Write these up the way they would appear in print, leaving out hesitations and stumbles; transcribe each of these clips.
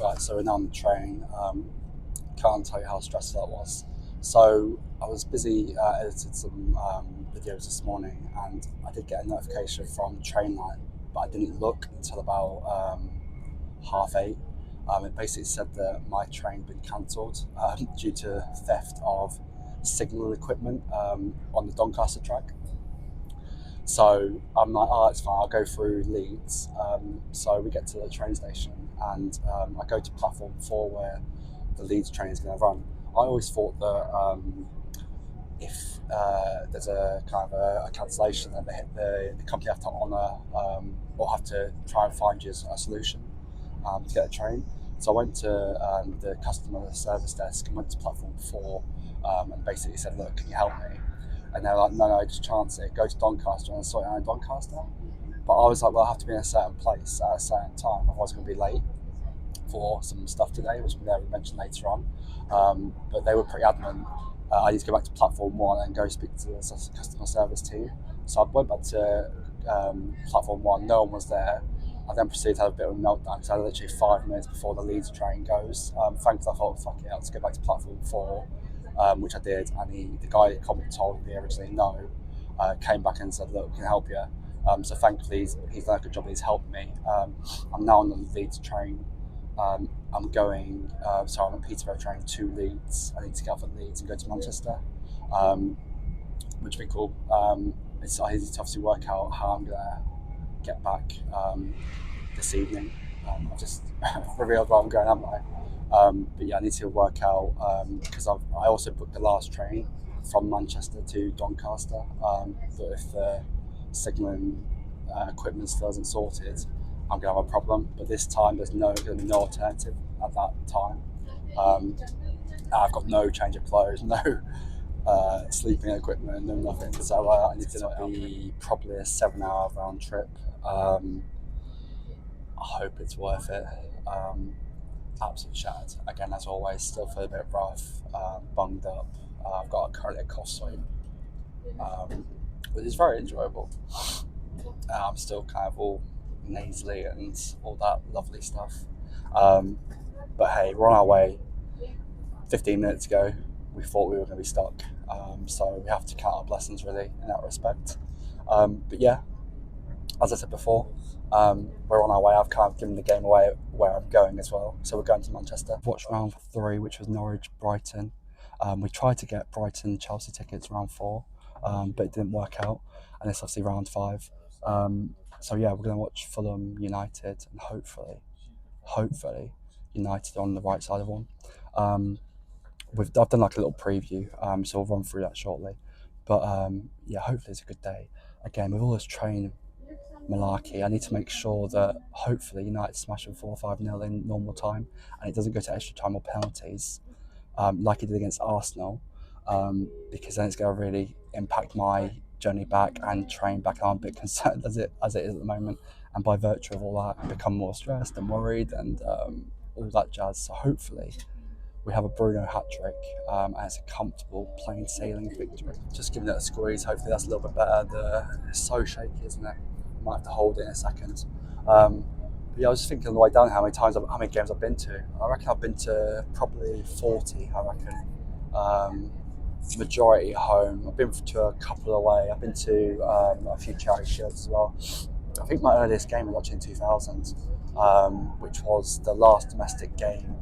Right, so we're now on the train. Can't tell you how stressful that was. So I was busy editing some videos this morning, and I did get a notification from Trainline, but I didn't look until about 8:30. It basically said that my train had been cancelled due to theft of signal equipment on the Doncaster track. So I'm like, oh, it's fine, I'll go through Leeds. So we get to the train station, and I go to platform 4 where the Leeds train is going to run. I always thought that if there's a kind of a cancellation, that the company have to honour or have to try and find you a solution to get a train. So I went to the customer service desk and went to platform 4 and basically said, look, can you help me? And they're like, no, just chance it, go to Doncaster and sort it out in Doncaster. But I was like, well, I have to be in a certain place at a certain time, otherwise I'm going to be late for some stuff today, which we mentioned later on. But they were pretty adamant. I need to go back to platform 1 and go speak to the customer service team. So I went back to platform 1, no one was there. I then proceeded to have a bit of a meltdown because I had literally 5 minutes before the Leeds train goes. Thankfully, I thought, fuck it, let's go back to platform 4. Which I did, and the guy who told me originally no, came back and said, look, we can help you. So thankfully he's done a good job, he's helped me. I'm now on the Leeds train. I'm going, I'm on Peterborough train to Leeds. I need to get off at Leeds and go to Manchester, which would be cool. It's easy to obviously work out how I'm going to get back this evening. I've just revealed where I'm going, haven't I? But yeah, I need to work out because I also booked the last train from Manchester to Doncaster. But if the signalling equipment still isn't sorted, I'm going to have a problem. But this time, there's going to be no alternative at that time. I've got no change of clothes, no sleeping equipment, no nothing. So I need to be probably a 7-hour round trip. I hope it's worth it. Absolutely shattered. Again, as always, still feel a bit rough, bunged up. I've got currently a cough sweep, which is very enjoyable. I'm still kind of all nasally and all that lovely stuff. But hey, we're on our way. 15 minutes ago, we thought we were going to be stuck. So we have to count our blessings really in that respect. But yeah, as I said before, we're on our way. I've kind of given the game away where I'm going as well. So we're going to Manchester. Watched round 3, which was Norwich-Brighton. We tried to get Brighton-Chelsea tickets round 4, but it didn't work out. And it's obviously round 5. So yeah, we're going to watch Fulham United, and hopefully United on the right side of one. I've done like a little preview, so we'll run through that shortly. But yeah, hopefully it's a good day. Again, with all this train malarkey, I need to make sure that hopefully United smash them 4 or 5-0 in normal time, and it doesn't go to extra time or penalties like it did against Arsenal, because then it's going to really impact my journey back and train back. I'm a bit concerned as it is at the moment, and by virtue of all that, I become more stressed and worried and all that jazz. So hopefully we have a Bruno hat-trick and it's a comfortable, plain sailing victory. Just giving it a squeeze. Hopefully that's a little bit better. It's so shaky, isn't it? Might have to hold it in a second. But yeah, I was just thinking on the way down how many games I've been to. I reckon I've been to probably 40, I reckon. Majority at home. I've been to a couple away. I've been to a few charity shields as well. I think my earliest game was actually in 2000, which was the last domestic game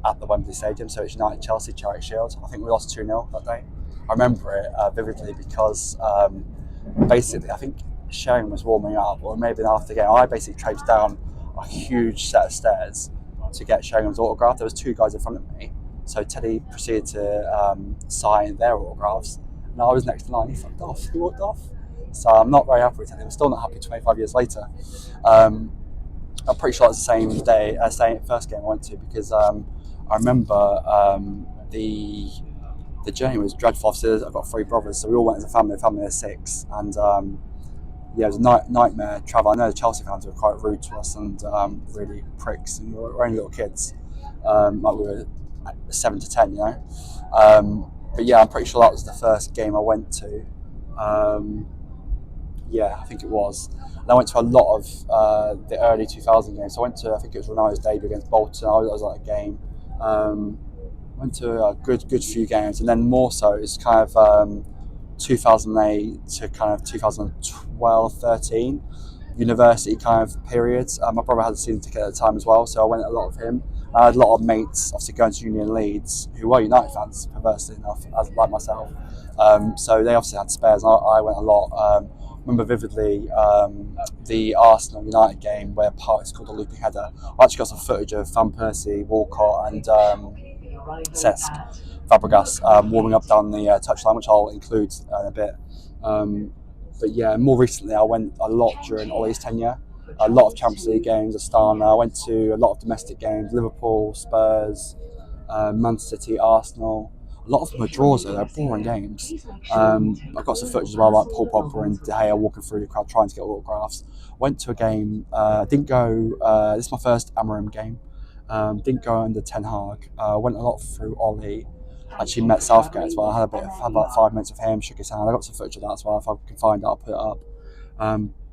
at the Wembley Stadium. So it's United-Chelsea charity shield. I think we lost 2-0 that day. I remember it vividly because basically I think Sheringham was warming up, or maybe after the game, I basically traipsed down a huge set of stairs to get Sheringham's autograph. There was 2 guys in front of me, so Teddy proceeded to sign their autographs, and I was next in line. He fucked off. He walked off. So I'm not very happy with Teddy. I'm still not happy 25 years later. I'm pretty sure it's the same day, same first game I went to, because I remember the journey was dreadful. Obviously, I've got 3 brothers, so we all went as a family of 6, and yeah, it was a nightmare travel. I know the Chelsea fans were quite rude to us and really pricks, and we were only little kids, like we were 7 to 10, you know. But yeah, I'm pretty sure that was the first game I went to. Yeah, I think it was. And I went to a lot of the early 2000 games. So I went to, I think it was Ronaldo's debut against Bolton. I was at a game. Went to a good few games, and then more so it's kind of 2008 to kind of 2012, 13 university kind of periods. My brother had a season ticket at the time as well, so I went a lot of him. I had a lot of mates, obviously going to Union Leeds, who were United fans, perversely enough, as like myself. So they obviously had spares, and I went a lot. Remember vividly the Arsenal United game where Park scored a looping header. I actually got some footage of Van Persie, Walcott, and Cesc warming up down the touchline, which I'll include in a bit. But yeah, more recently I went a lot during Ole's tenure. A lot of Champions League games, Astana. I went to a lot of domestic games, Liverpool, Spurs, Man City, Arsenal. A lot of them are draws, though. They're boring games. I've got some footage as well, like Paul Pogba and De Gea walking through the crowd trying to get autographs. Went to a game, didn't go, this is my first Amorim game. Didn't go under Ten Hag. Went a lot through Ole. Actually met Southgate as well. I had about 5 minutes with him, shook his hand. I got some footage of that as well. If I can find it, I'll put it up.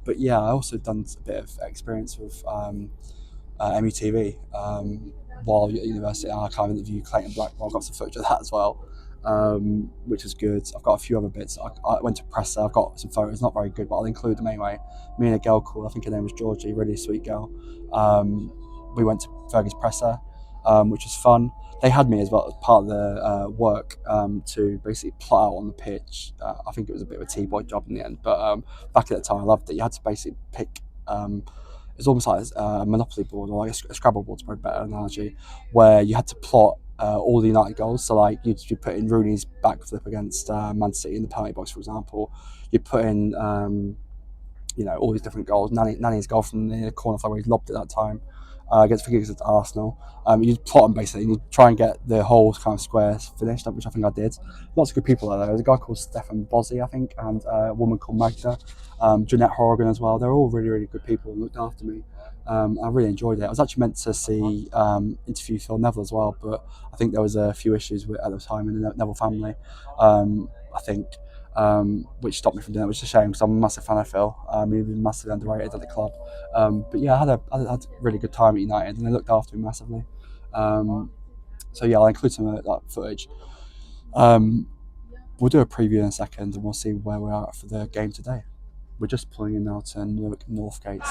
But yeah, I also done a bit of experience with MUTV while at university. I kind of interviewed Clayton Blackmore. I got some footage of that as well, which was good. I've got a few other bits. I went to Presser. I've got some photos, not very good, but I'll include them anyway. Me and a girl called, I think her name was Georgie, really sweet girl. We went to Fergie's Presser, which was fun. They had me as well as part of the work to basically plot out on the pitch. I think it was a bit of a T-boy job in the end, but back at the time I loved it. You had to basically pick, it's almost like a Monopoly board or like a Scrabble board's probably a better analogy, where you had to plot all the United goals. So like you'd put in Rooney's backflip against Man City in the penalty box, for example. You'd put in all these different goals. Nani's goal from the corner flag where he lobbed it that time. Against Arsenal. You'd plot them basically, and you'd try and get the whole kind of squares finished, which I think I did. Lots of good people there. There was a guy called Stefan Bozzi, I think, and a woman called Magda, Jeanette Horrigan as well. They're all really, really good people and looked after me. I really enjoyed it. I was actually meant to interview Phil Neville as well, but I think there was a few issues at the time in the Neville family. I think. Which stopped me from doing it, which is a shame because I'm a massive fan of Phil. He was massively underrated at the club. But yeah, I had a really good time at United and they looked after me massively. So yeah, I'll include some of that footage. We'll do a preview in a second and we'll see where we're at for the game today. We're just pulling in now to Northgate.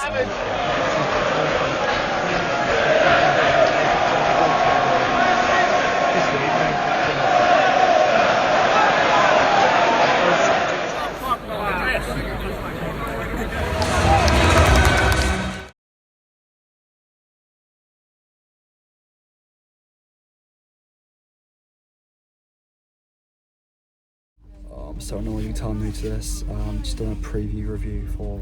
So annoying time new to this. Just done a preview review for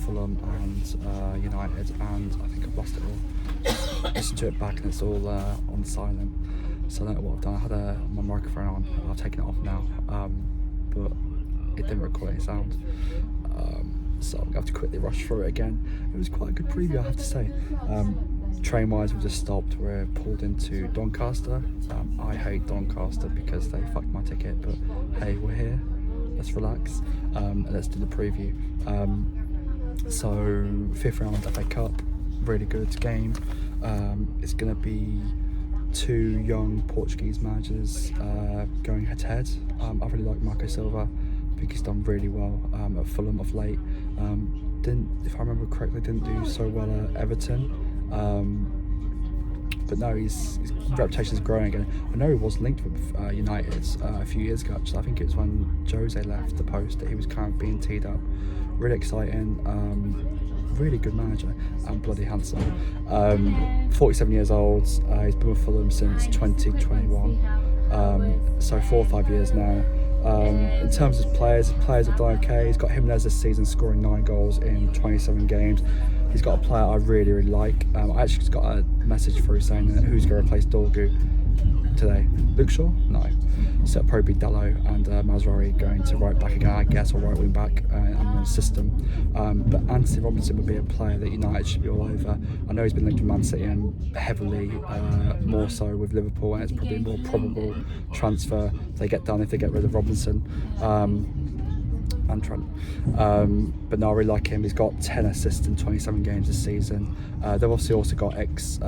Fulham and United, and I think I've lost it all. Listen to it back and it's all on silent. So I don't know what I've done. I had my microphone on. I've taken it off now, but it didn't record any sound. So I'm going to have to quickly rush through it again. It was quite a good preview, I have to say. Train-wise, we just stopped. We're pulled into Doncaster. I hate Doncaster because they fucked my ticket, but hey, we're here. Let's relax and let's do the preview. So 5th round FA Cup, really good game. It's going to be two young Portuguese managers going head to head. I really like Marco Silva. I think he's done really well at Fulham of late. If I remember correctly, didn't do so well at Everton. But no, his reputation is growing again. I know he was linked with United a few years ago, actually. I think it was when Jose left the post that he was kind of being teed up. Really exciting, really good manager, and bloody handsome. 47 years old, he's been with Fulham since 2021, so 4 or 5 years now. In terms of players have done okay. He's got Jimenez this season scoring 9 goals in 27 games. He's got a player I really, really like. I actually just got a message through saying that who's going to replace Dorgu today? Luke Shaw? No. So it'll probably be Dello and Mazraoui going to right back again, I guess, or right wing back in the system. But Anthony Robinson would be a player that United should be all over. I know he's been linked with Man City and heavily more so with Liverpool, and it's probably a more probable transfer they get done if they get rid of Robinson. and Trent. But no, I really like him. He's got 10 assists in 27 games this season. They've obviously also got United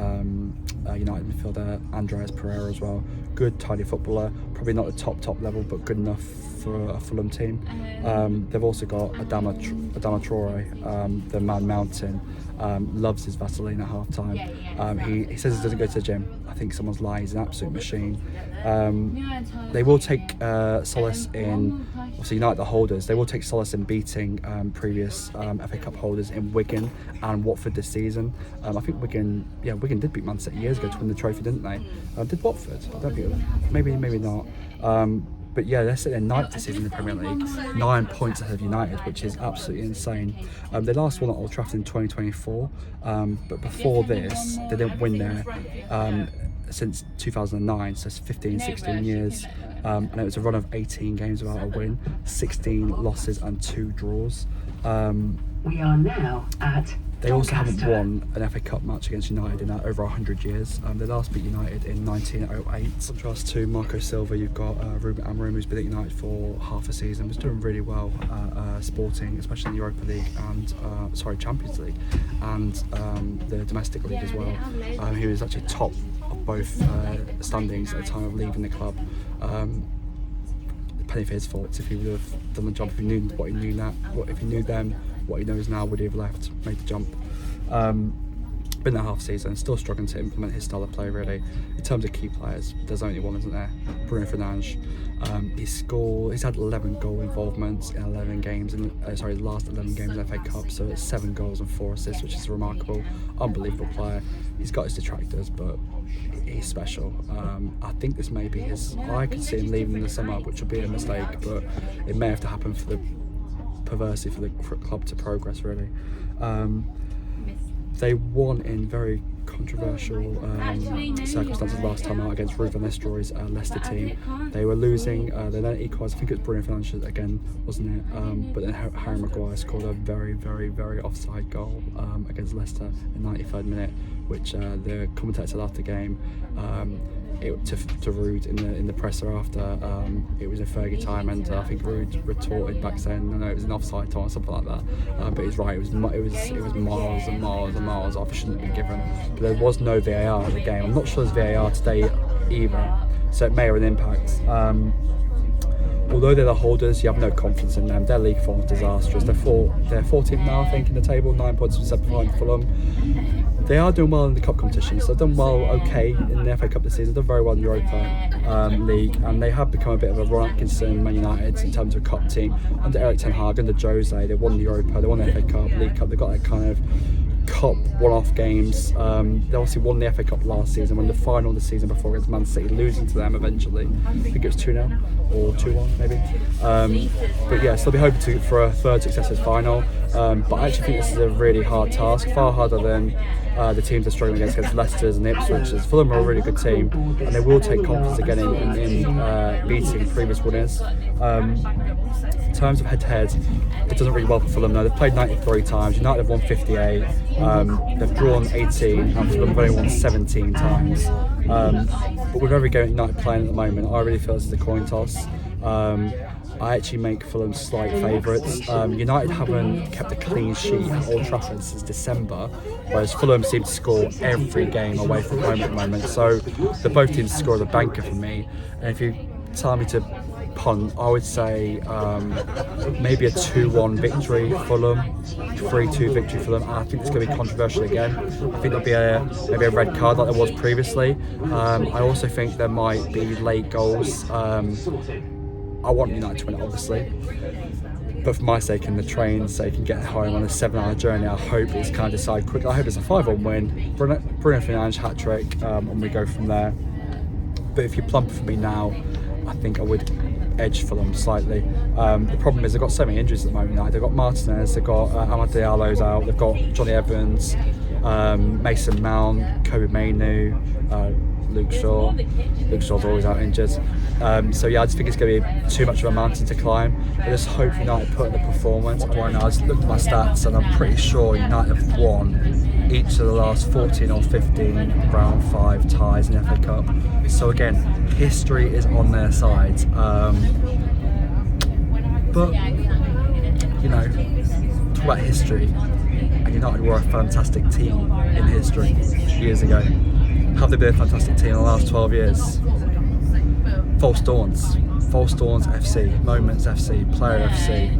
midfielder Andreas Pereira as well. Good, tidy footballer. Probably not the top level, but good enough for a Fulham team. They've also got Adama Traore, the Man Mountain. Loves his Vaseline at half time. He says he doesn't go to the gym. I think someone's lying. He's an absolute machine. They will take solace in, obviously United the holders, they will take solace in beating previous FA Cup holders in Wigan and Watford this season. I think Wigan did beat Man City years ago to win the trophy, didn't they? Did Watford? I don't think, maybe not. But yeah, they're sitting in ninth this season in the Premier League, 9 points ahead of United, which is absolutely insane. They last won at Old Trafford in 2024, but before this, they didn't win there since 2009, so it's 15-16 years. And it was a run of 18 games without a win, 16 losses and 2 draws. We are now at They also haven't won an FA Cup match against United in over 100 years. They last beat United in 1908. In contrast to Marco Silva, you've got Ruben Amorim, who's been at United for half a season, was doing really well Sporting, especially in the Europa League and Champions League, and the domestic league as well. He was actually top of both standings at the time of leaving the club. Penny for his faults. If he would have done the job, if he knew what he knew now, if he knew then what he knows now, would he have left, made the jump? Been there half season, still struggling to implement his style of play really. In terms of key players, there's only one, isn't there? Bruno Fernandes. He's had 11 goal involvements in 11 games, the last 11 games in the FA Cup, so it's 7 goals and 4 assists, which is a remarkable, unbelievable player. He's got his detractors, but he's special. I think this may be I could see him leaving in the summer, which would be a mistake, but it may have to happen for the perversely for the club to progress really. They won in very controversial circumstances last time out against Ruben Nistelrooy's Leicester team. They were losing, they then equalised, I think it was Bruno Fernandes again, wasn't it? But then Harry Maguire scored a very, very, very offside goal against Leicester in the 93rd minute, which the commentator said after the game, to Ruud in the presser after, it was in Fergie time, and I think Ruud retorted back saying no, it was an offside time or something like that. But he's right, it was miles and miles and miles off. It shouldn't have been given. But there was no VAR at the game. I'm not sure there's VAR today either, so it may have an impact. Although they're the holders, you have no confidence in them. Their league form is disastrous. They're 14th now, I think, in the table, 9 points from 7 behind Fulham. They are doing well in the cup competitions. They've done well, okay, in the FA Cup this season. They've done very well in the Europa League, and they have become a bit of a Ron Atkinson Man United in terms of cup team. Under Eric Ten Hag, under Jose, they won the Europa, they won the FA Cup, League Cup. They've got that kind of cup one-off games. They obviously won the FA Cup last season, won the final the season before against Man City, losing to them eventually. I think it was 2-0 or 2-1 maybe. But yeah, so they'll be hoping for a third successive final. But I actually think this is a really hard task, far harder than the teams they're struggling against Leicester's and Ipswich's. Fulham are a really good team, and they will take confidence again in beating previous winners. In terms of head-to-head, it doesn't really well for Fulham. They've played 93 times, United have won 58, they've drawn 18, and Fulham have only won 17 times. But with every game United playing at the moment, I really feel this is a coin toss. I actually make Fulham slight favourites. United haven't kept a clean sheet at Old Trafford since December, whereas Fulham seem to score every game away from home at the moment. So the both teams score the banker for me. And if you tell me to punt, I would say maybe a 2-1 victory Fulham, 3-2 victory for them. I think it's going to be controversial again. I think there'll be maybe a red card like there was previously. I also think there might be late goals. I want United to win it, obviously, but for my sake and the train's sake and getting home on a 7-hour journey, I hope it's kind of decided quickly. I hope it's a 5-1 win, Bruno Fernandes hat-trick, and we go from there. But if you plump for me now, I think I would edge Fulham slightly. The problem is they've got so many injuries at the moment. They've got Martinez, they've got Amad Diallo's out, they've got Johnny Evans, Mason Mount, Kobe Mainu, Luke Shaw. Luke Shaw's always out injured. So yeah, I just think it's going to be too much of a mountain to climb. I just hope United put in the performance. I just looked at my stats and I'm pretty sure United have won each of the last 14 or 15 round 5 ties in the FA Cup. So again, history is on their side. But you know, talk about history, and United were a fantastic team in history years ago. Have they been a fantastic team in the last 12 years? False Dawns FC, Moments FC, Player FC.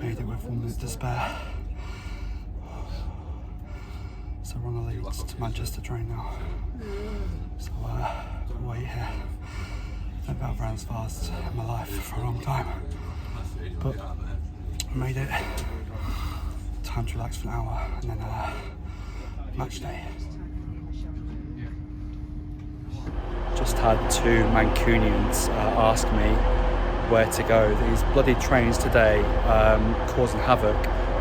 Made it with 1 minute to spare. So we're on the Leeds to Manchester train now. So we'll wait here. I've never ran as fast in my life for a long time. But I made it. Time to relax for an hour and then match day. Just had two Mancunians ask me where to go. These bloody trains today causing havoc.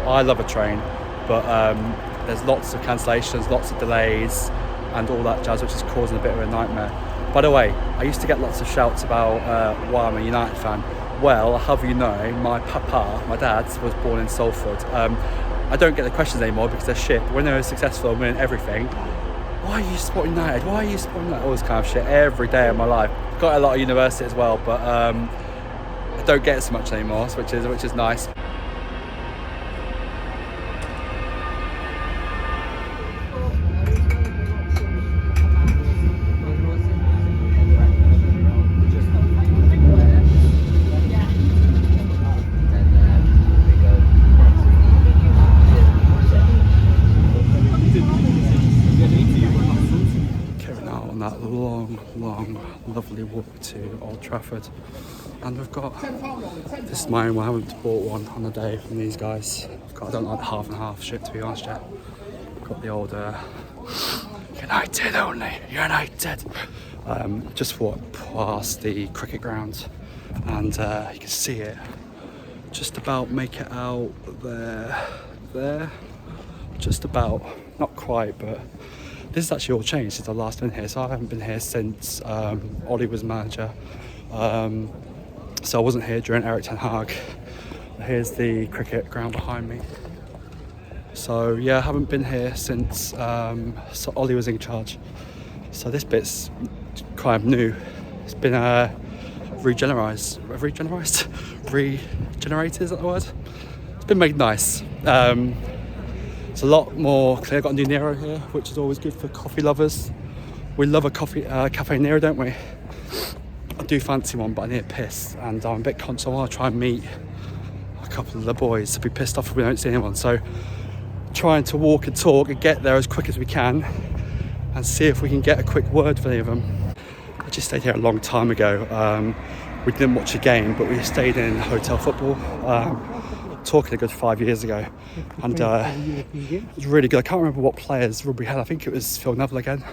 I love a train, but there's lots of cancellations, lots of delays and all that jazz, which is causing a bit of a nightmare. By the way, I used to get lots of shouts about why I'm a United fan. Well, I'll have you know, my dad, was born in Salford. I don't get the questions anymore because they're shit. When they were successful and winning everything, why are you supporting United? Why are you supporting United? All this kind of shit every day of my life. Got a lot of university as well, but I don't get it so much anymore, which is nice. Long, lovely walk to Old Trafford, and we've got this is my own one. I haven't bought one on a day from these guys. I don't like the half and half shit, to be honest yet. Got the old United only, United. Just walked past the cricket ground, and you can see it. Just about make it out there. Just about, not quite, but. This has actually all changed since I last been here, so I haven't been here since Ole was manager. So I wasn't here during Erik ten Hag. Here's the cricket ground behind me. So yeah, I haven't been here since Ole was in charge. So this bit's kind of new. It's been regenerated, is that the word? It's been made nice. It's a lot more clear. I've got a new Nero here, which is always good for coffee lovers. We love a cafe Nero, don't we? I do fancy one, but I need a piss, and I'm a bit conscious. I want to try and meet a couple of the boys to be pissed off if we don't see anyone. So trying to walk and talk and get there as quick as we can, and see if we can get a quick word from any of them. I just stayed here a long time ago. We didn't watch a game, but we stayed in hotel football. Talking a good 5 years ago, and it was really good. I can't remember what players we had. I think it was Phil Neville again.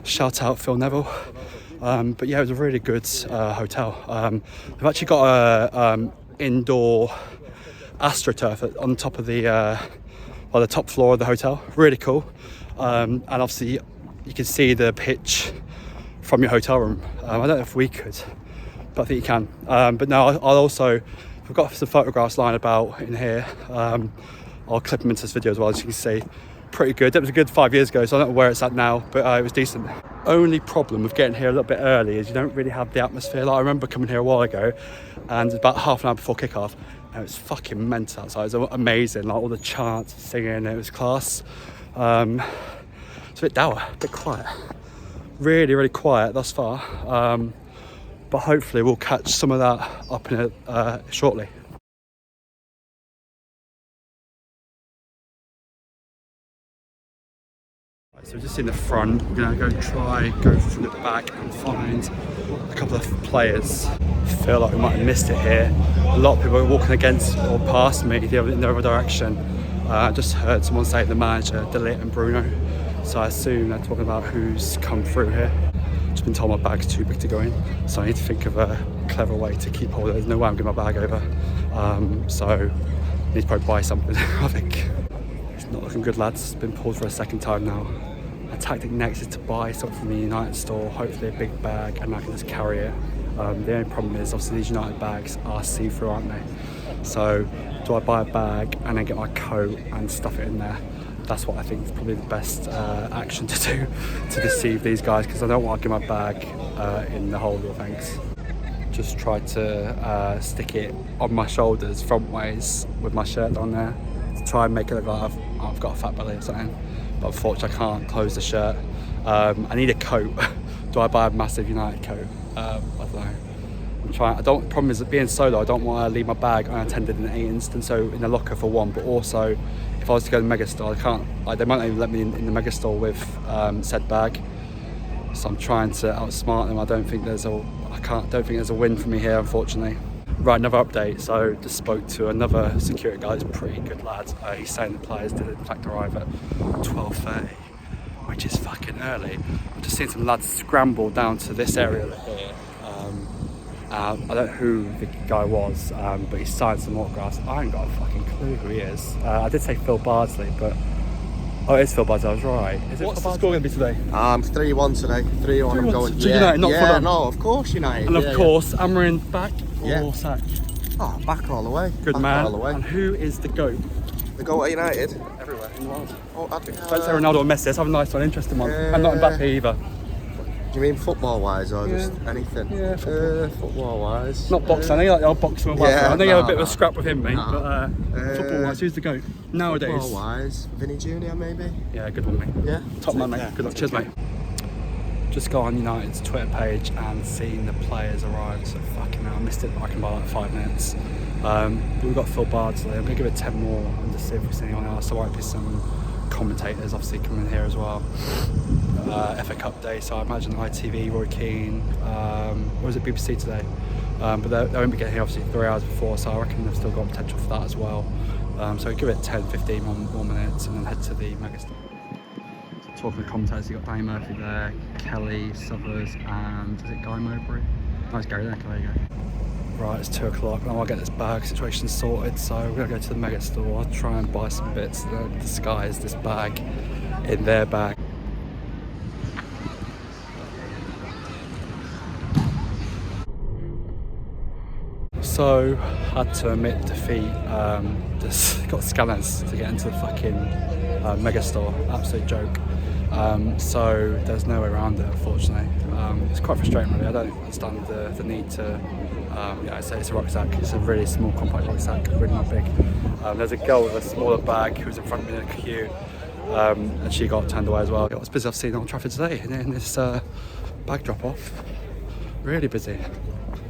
Shout out Phil Neville. But yeah, it was a really good hotel. They've actually got a indoor AstroTurf on top of the top floor of the hotel. Really cool. And obviously you can see the pitch from your hotel room. I don't know if we could, but I think you can. But no, I'll also. I've got some photographs lying about in here. I'll clip them into this video as well, as you can see. Pretty good. It was a good 5 years ago, so I don't know where it's at now, but it was decent. Only problem with getting here a little bit early is you don't really have the atmosphere. Like, I remember coming here a while ago, and about half an hour before kickoff, and it was fucking mental outside. It was amazing, like all the chants, singing, it was class. It's a bit dour, a bit quiet. Really, really quiet thus far. But hopefully we'll catch some of that up in shortly. So we're just in the front. We're going to go through the back and find a couple of players. I feel like we might have missed it here. A lot of people are walking against or past me in the other direction. I just heard someone say the manager, De Ligt and Bruno. So I assume they're talking about who's come through here. Just been told my bag's too big to go in, so I need to think of a clever way to keep hold of it. There's no way I'm getting my bag over, so I need to probably buy something. I think it's not looking good, lads. It's been pulled for a second time now. My tactic next is to buy something from the United store, hopefully a big bag, and I can just carry it. The only problem is obviously these United bags are see-through, aren't they? So do I buy a bag and then get my coat and stuff it in there? That's what I think is probably the best action to do to deceive these guys, because I don't want to get my bag in the holder of things. Just try to stick it on my shoulders front ways with my shirt on there to try and make it look like I've got a fat belly or something, but unfortunately I can't close the shirt. I need a coat. Do I buy a massive United coat? I don't know. I'm trying. The problem is that being solo, I don't want to leave my bag unattended in any instance, so in the locker for one, but also if I was to go to the Megastore, I can't, like, they might not even let me in the Megastore with said bag. So I'm trying to outsmart them. I don't think there's a win for me here, unfortunately. Right, another update. So just spoke to another security guy. He's a pretty good lad. He's saying the players did in fact arrive at 12:30, which is fucking early. I've just seen some lads scramble down to this area here. I don't know who the guy was, but he signed some autographs. I ain't got a fucking clue who he is. I did say Phil Bardsley, but oh, it is Phil Bardsley. I was right. What's the score going to be today? 3-1 today. 3-1. I'm going. So United, not Fulham. No, of course United. And of course, Amarin back or sack? Oh, back all the way. Good back man. All the way. And who is the GOAT? The GOAT at United? Everywhere in the world. Oh, don't say Ronaldo or Messi. Let's have a nice one, interesting one. And not Mbappe either. Do you mean football-wise or just anything? Yeah, football-wise. Not boxing. I know you like the old boxing with I know you have a bit of a scrap with him, mate. Nah. But football-wise, who's the GOAT nowadays? Football-wise, Vinny Jr. maybe? Yeah, good one, mate. Yeah. Top man, mate. Good luck. Cheers, mate. Just got on United's Twitter page and seen the players arrive, so fucking hell, I missed it back in by like 5 minutes. We've got Phil Bardsley. I'm going to give it 10 more and just see if we see anyone else. There might be some commentators obviously coming in here as well. FA Cup day, so I imagine ITV, Roy Keane, or was it BBC today? But they won't be getting here obviously 3 hours before, so I reckon they've still got potential for that as well. So give it 10-15 more minutes and then head to the Megastore. Talking to commentators, you've got Danny Murphy there, Kelly, Suthers, and is it Guy Mowbray? No, it's Gary Lineker, there you go. Right, it's 2 o'clock, now I'll get this bag situation sorted, so we're going to go to the Megastore. I'll try and buy some bits that disguise this bag in their bag. So, had to admit defeat, just got scanners to get into the fucking Megastore, absolute joke. So there's no way around it, unfortunately. It's quite frustrating really. I don't understand the need to, it's a rucksack. It's a really small compact rucksack, really not big. There's a girl with a smaller bag who was in front of me in a queue, and she got turned away as well. It was busy I've seen on Trafford today in this bag drop off. Really busy.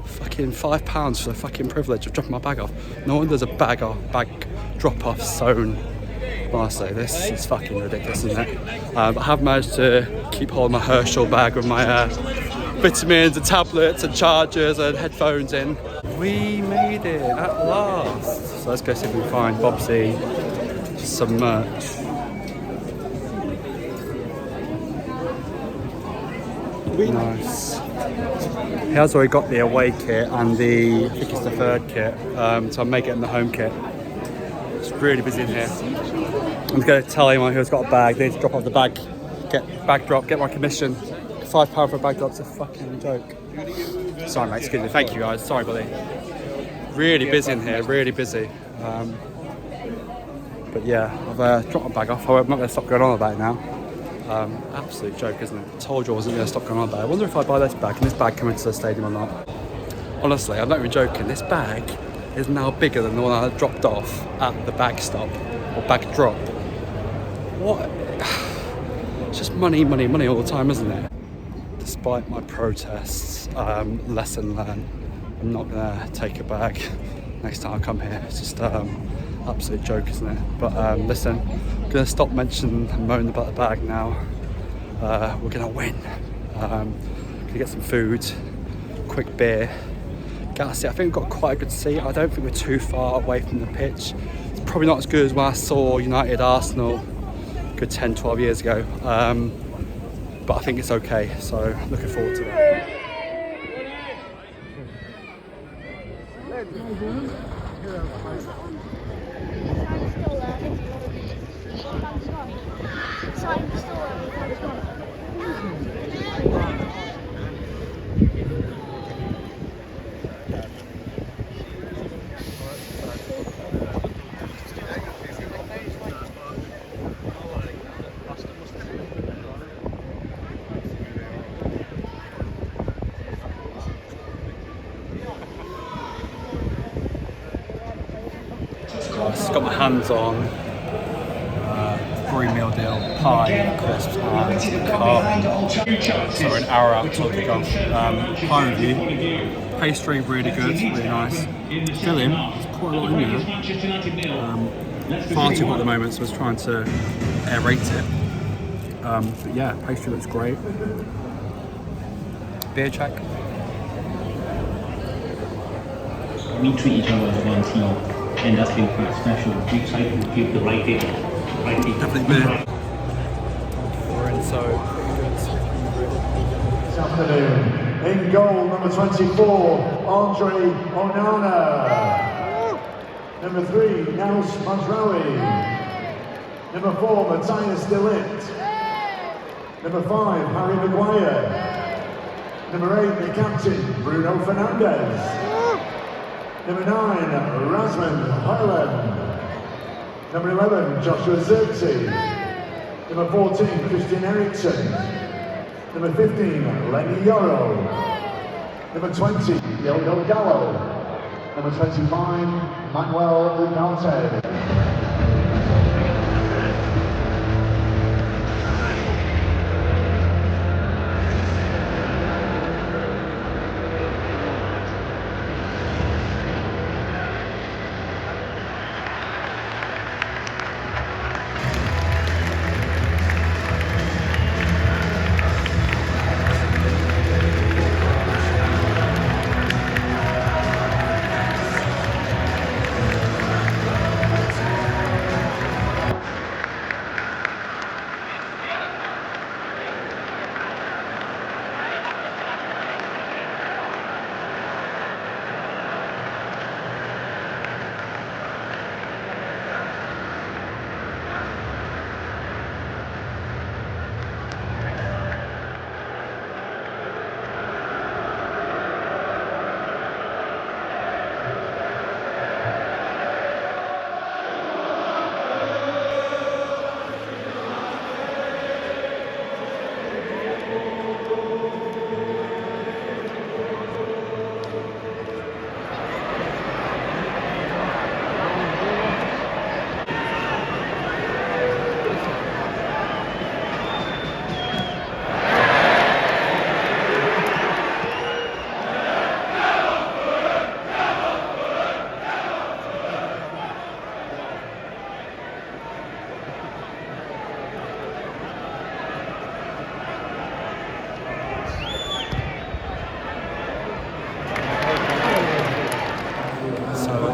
Fucking £5 for the fucking privilege of dropping my bag off. No wonder there's a bag drop off zone. Honestly, this is fucking ridiculous, isn't it? I have managed to keep hold of my Herschel bag with my vitamins and tablets and chargers and headphones in. We made it at last. So let's go see if we can find Bobsy some merch. Nice. He has already got the away kit and I think it's the third kit, so I'm making it in the home kit. It's really busy in here. I'm going to tell anyone who's got a bag, they need to drop off the bag, get my commission. £5 for a bag drop's a fucking joke. Sorry mate, excuse me, thank you guys, sorry buddy. Really busy in here, really busy. But yeah, I've dropped my bag off, I'm not going to stop going on about it now. Absolute joke, isn't it? I told you I wasn't going to stop going on about it. I wonder if I buy this bag, can this bag come into the stadium or not? Honestly, I'm not even joking, this bag is now bigger than the one I dropped off at the bag stop, or bag drop. What? It's just money all the time, isn't it? Despite my protests, lesson learned, I'm not gonna take a bag next time I come here. It's just absolute joke, isn't it? But listen, I'm gonna stop mentioning and moaning about the bag now. We're gonna win. Gonna get some food, quick beer. I think we've got quite a good seat. I don't think we're too far away from the pitch. It's probably not as good as when I saw United Arsenal a good 10-12 years ago, but I think it's okay, so looking forward to it. just got my hands on 3-meal deal, pie, crisps, and carb. So we're an hour out till kick-off. Pie review, pastry really good, really nice. Filling, there's quite a lot in there. Far too hot at the moment, so I was trying to aerate it. But yeah, pastry looks great. Beer check. We treat each other as one team, and that's been quite special. We try to give the right thing. Definitely beer. We're in, so This afternoon, in goal, number 24, Andre Onana. Number 3, Nels Mazraoui. Number 4, Matthias de Ligt. Number 5, Harry Maguire. Number 8, the captain, Bruno Fernandes. Number 9, Rasmus Højlund. Number 11, Joshua Zirkzee. Number 14, Christian Eriksen. Number 15, Lenny Yoro. Number 20, Diogo Gallo. Number 25, Manuel Ugarte.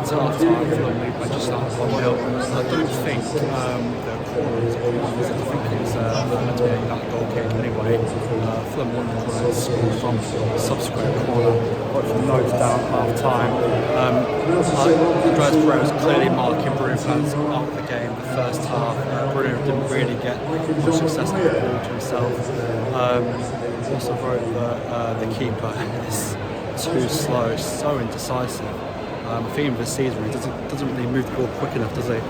It's half time for them. I just started 1-0. I don't think the corner was abused. I think it was meant to be that goal kick anyway. Fulham won the corner scored from the subsequent corner. Got some notes down at half time. Andreas Pret was clearly marking Bruno Fernandes up the game the first half. Bruno didn't really get much success with the ball to himself. Also wrote that the keeper is too slow, so indecisive. Theme of the season, he doesn't really move the ball quick enough, does he?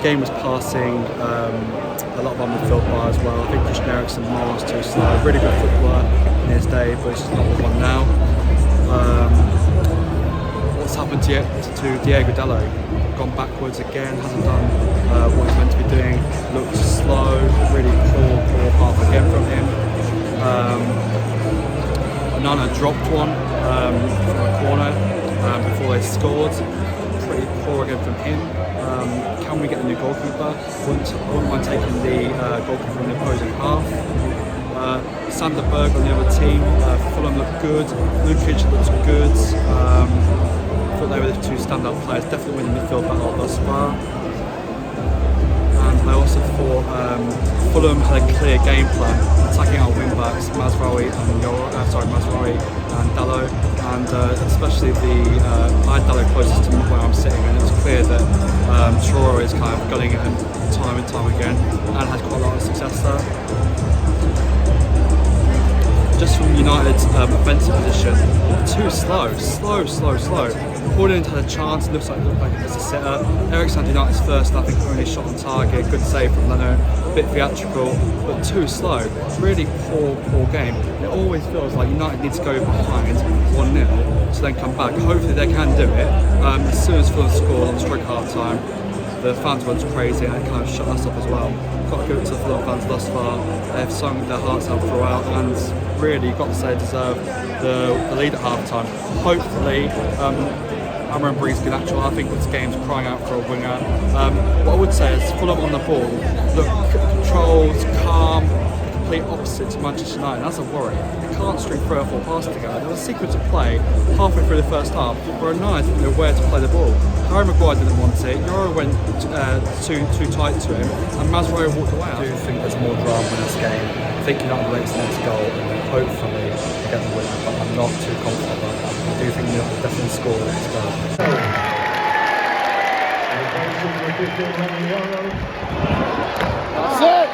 Game was passing, a lot of on midfield by as well. I think Christian Eriksen was too slow. Really good footballer in his day, but it's just not the one now. What's happened to Diogo Dalot? Gone backwards again, hasn't done what he's meant to be doing. Looked slow, really poor half again from him. Nana dropped one from a corner before they scored. Pretty poor again from him. Can we get a new goalkeeper? Wouldn't mind taking the goalkeeper from the opposing half. Sander Berg on the other team. Fulham looked good. Lineker looked good. I thought they were the two standout players. Definitely winning the midfield battle thus far. And I also thought Fulham had a clear game plan, attacking our wing backs, Mazraoui and Dalot, and especially I had Dalot closest to where I'm sitting, and it was clear that Traore is kind of gunning it time and time again, and has quite a lot of success there. Just from United's offensive position, too slow. Borden had a chance, looks like it's a sitter. Eriksen had United's first, I think, only shot on target. Good save from Leno. a bit theatrical, but too slow. Really poor game. It always feels like United need to go behind 1-0 to then come back. Hopefully they can do it. As soon as Fulham scored on stroke half time, the fans went crazy and it kind of shut us up as well. Got to give it to the Fulham fans thus far. They've sung their hearts out throughout, and really, you've got to say, deserve the lead at half time. Hopefully, Cameron brings good actual. I think this game's crying out for a winger. What I would say is Fulham on the ball look controlled, calm, complete opposite to Manchester United. That's a worry. They can't string 3 or 4 passes together. There was a sequence of play halfway through the first half where United didn't know where to play the ball. Harry Maguire didn't want it. Euro went too tight to him, and Masraoui walked away. I do think there's more drama in this game. I think United makes the next goal and hopefully get the winner, but I'm not too confident about that. I do think United will definitely score the next goal. That's it!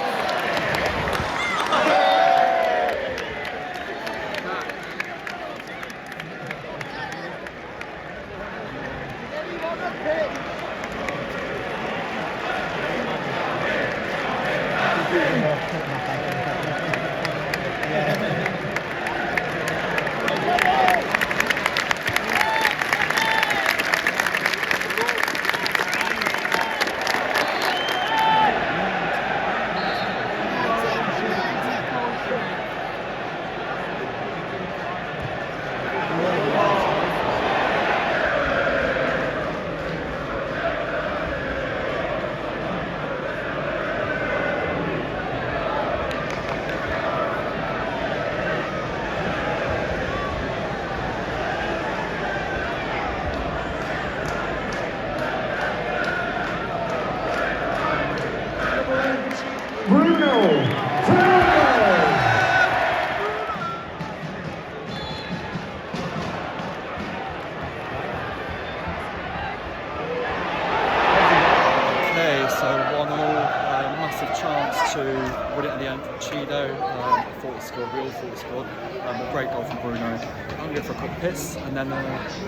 Win it at the end from Chido. I thought he scored, we all thought he scored. A great goal from Bruno. I'm going to go for a quick piss and then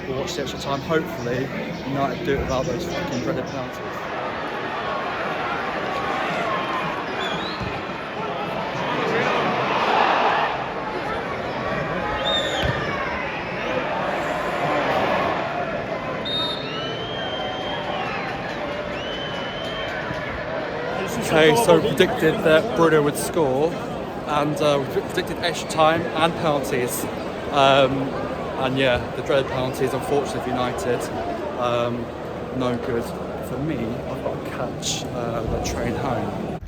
we'll watch the extra time. Hopefully United do it without those fucking dreaded penalties. Okay, so we predicted that Bruno would score, and we predicted extra time and penalties. And yeah, the dreaded penalties, unfortunately for United, no good. For me, I've got to catch the train home.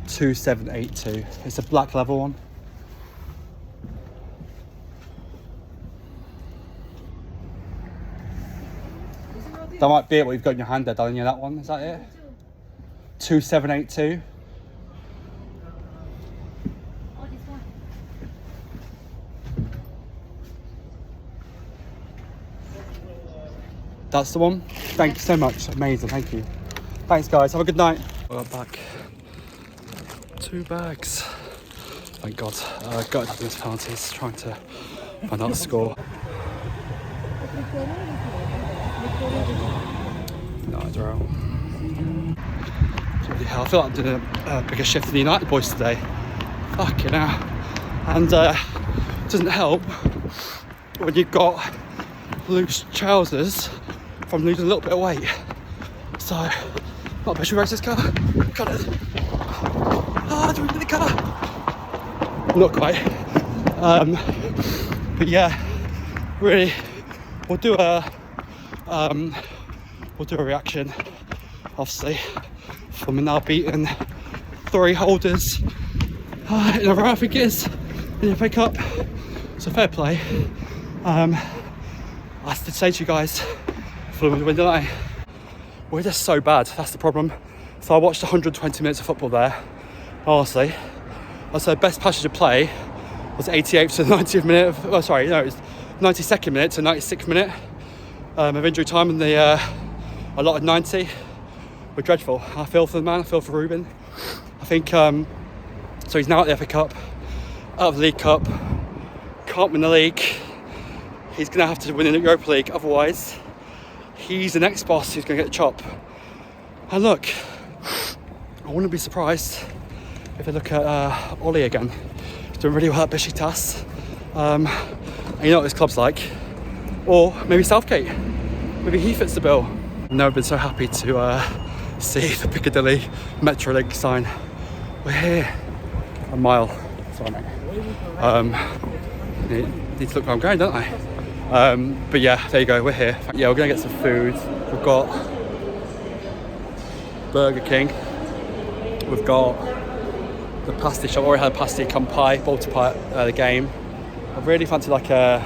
2782. It's a black level one. That might be it, what you've got in your hand there, darling. Yeah, that one, is that it? 2782. That's the one. Thank you so much. Amazing. Thank you. Thanks, guys. Have a good night. We're back. 2 bags. Thank God. Got to have these penalties. Trying to find out the score. No, draw. I feel like I'm doing a bigger shift than the United boys today. Fucking hell. And it doesn't help when you've got loose trousers from losing a little bit of weight. So, not best race this car. Got it. Ah, do we get the car? Not quite. But yeah, really, we'll do a reaction, obviously. From now beaten 3 holders in a row, I think it is, in the FA Cup. So fair play. I did say to you guys, Fulham would win tonight. We're just so bad, that's the problem. So I watched 120 minutes of football there. Honestly, I'd say best passage of play was 88th to the 90th minute. It was 92nd minute to 96th minute of injury time, and the allotted 90. We're dreadful. I feel for the man, I feel for Ruben. I think, so he's now at the FA Cup, out of the League Cup, can't win the league. He's going to have to win the Europa League, otherwise he's the next boss who's going to get the chop. And look, I wouldn't be surprised if I look at Ole again, he's doing really well at Besiktas. And you know what this club's like. Or maybe Southgate. Maybe he fits the bill. I've never been so happy to see the Piccadilly Metrolink sign. We're here. A mile. Sorry, mate. Need to look where I'm going, don't I? But yeah, there you go. We're here. Yeah, we're gonna get some food. We've got Burger King. We've got the pasty shop. I already had a pasty come pie, bolter pie at the game. I really fancy like a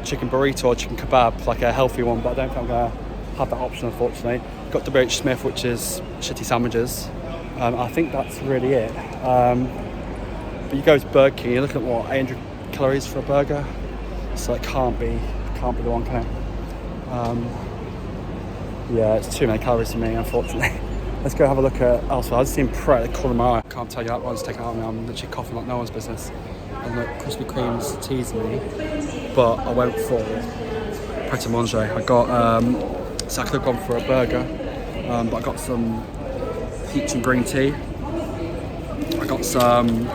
chicken burrito or chicken kebab, like a healthy one, but I don't think I'm gonna have that option, unfortunately. Got WH Smith, which is shitty sandwiches. I think that's really it. But you go to Burger King, you're looking at what, 800 calories for a burger, so it can't be the one, can it? Yeah, it's too many calories for me, unfortunately. Let's go have a look at elsewhere. I've just seen Pret at the corner of my eye. I can't tell you that one's taken out of me. I'm literally coughing like no one's business. And look, Krispy Kreme's teasing me, but I went for Pret a Manger. I got, so I could have gone for a burger, but I got some peach and green tea. I got some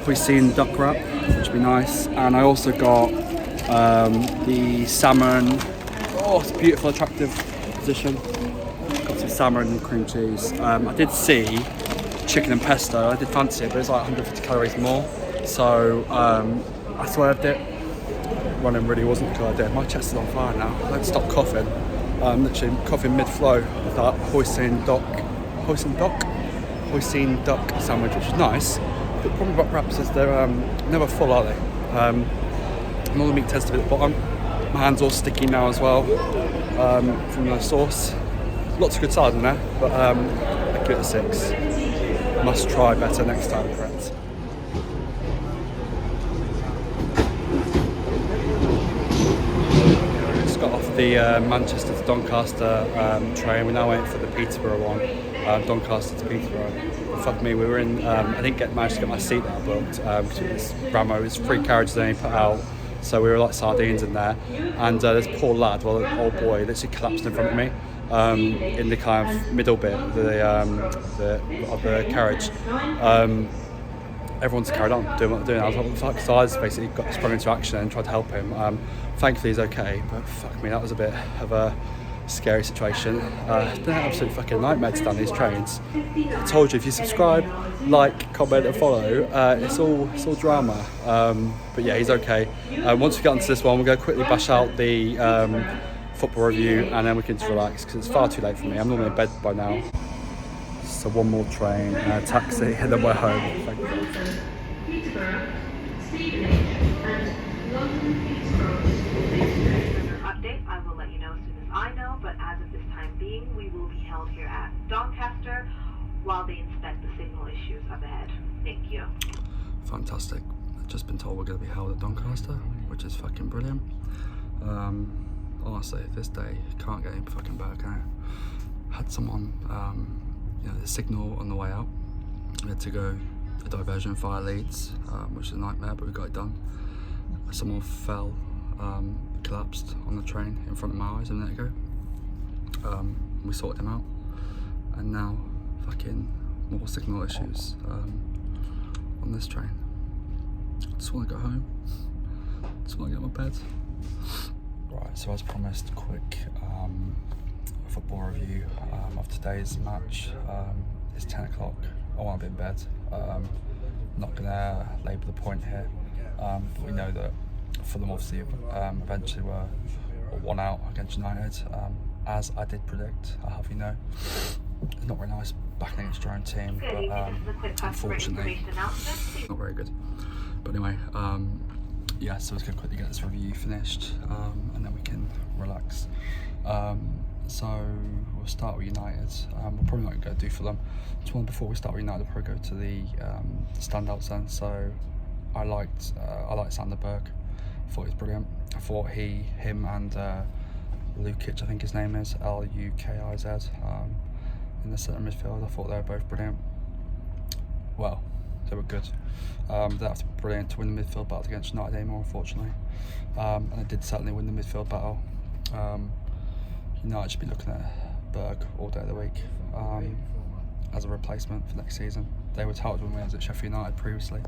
hoisin duck wrap, which would be nice, and I also got the salmon. Oh, it's a beautiful, attractive position. Got some salmon and cream cheese. I did see chicken and pesto. I did fancy it, but it's like 150 calories more. So I swerved it. Running really wasn't a good idea. My chest is on fire now. Let's stop coughing. I'm literally coughing mid-flow with that hoisin duck sandwich, which is nice. But the problem about wraps is they're never full, are they? And all the meat tends to be at the bottom. My hand's all sticky now as well from the sauce. Lots of good salad in there, but I give it a 6. Must try better next time, Pret. Just got off the Manchester to Doncaster train. We're now waiting for the Peterborough one. Doncaster to Peterborough. Fuck me, we were in. I didn't manage to get my seat that I booked because it was Ramo. It was free carriages they put out, so we were like sardines in there. And this poor lad, well, an old boy, literally collapsed in front of me in the kind of middle bit of the carriage. Everyone's carried on doing what they're doing. I was like, what the fuck? So I just basically sprung into action and tried to help him. Thankfully, he's okay, but fuck me, that was a bit of a scary situation. It's been an absolute fucking nightmare to stand these trains. I told you, if you subscribe, like, comment and follow, it's all drama. But yeah, he's okay. Once we get onto this one, we're going to quickly bash out the football review and then we can just relax because it's far too late for me. I'm normally in bed by now. So one more train, taxi, and then we're home. Thank you. Update, I will let you know as soon as I know, but as of this time being, we will be held here at Doncaster while they inspect the signal issues up ahead. Thank you. Fantastic. I've just been told we're going to be held at Doncaster, which is fucking brilliant. Honestly, this day can't get any fucking better, can it? Had someone, the signal on the way out. We had to go a diversion via Leeds, which is a nightmare, but we got it done. Someone fell, collapsed on the train in front of my eyes a minute ago. We sorted him out, and now fucking more signal issues on this train. Just want to go home. Just want to get my bed. Right, so as promised, quick football review of today's match. It's 10 o'clock. I want to be in bed. Not gonna labour the point here, but we know that Fulham obviously eventually were 1 out against United, as I did predict. I'll have you know, it's not very nice backing against your own team, but unfortunately, not very good. But anyway, yeah, so let's go quickly get this review finished, and then we can relax. So we'll start with United. We're probably not going to do Fulham. Just one before we start with United, we'll probably go to the standouts then. So I liked Sanderberg. I thought he was brilliant. I thought him and Lukic, I think his name is, Lukiz, in the centre midfield. I thought they were both brilliant. Well, they were good. They have to be brilliant to win the midfield battle against United anymore, unfortunately. And they did certainly win the midfield battle. United should be looking at Berg all day of the week as a replacement for next season. they were touted when he was at Sheffield United previously,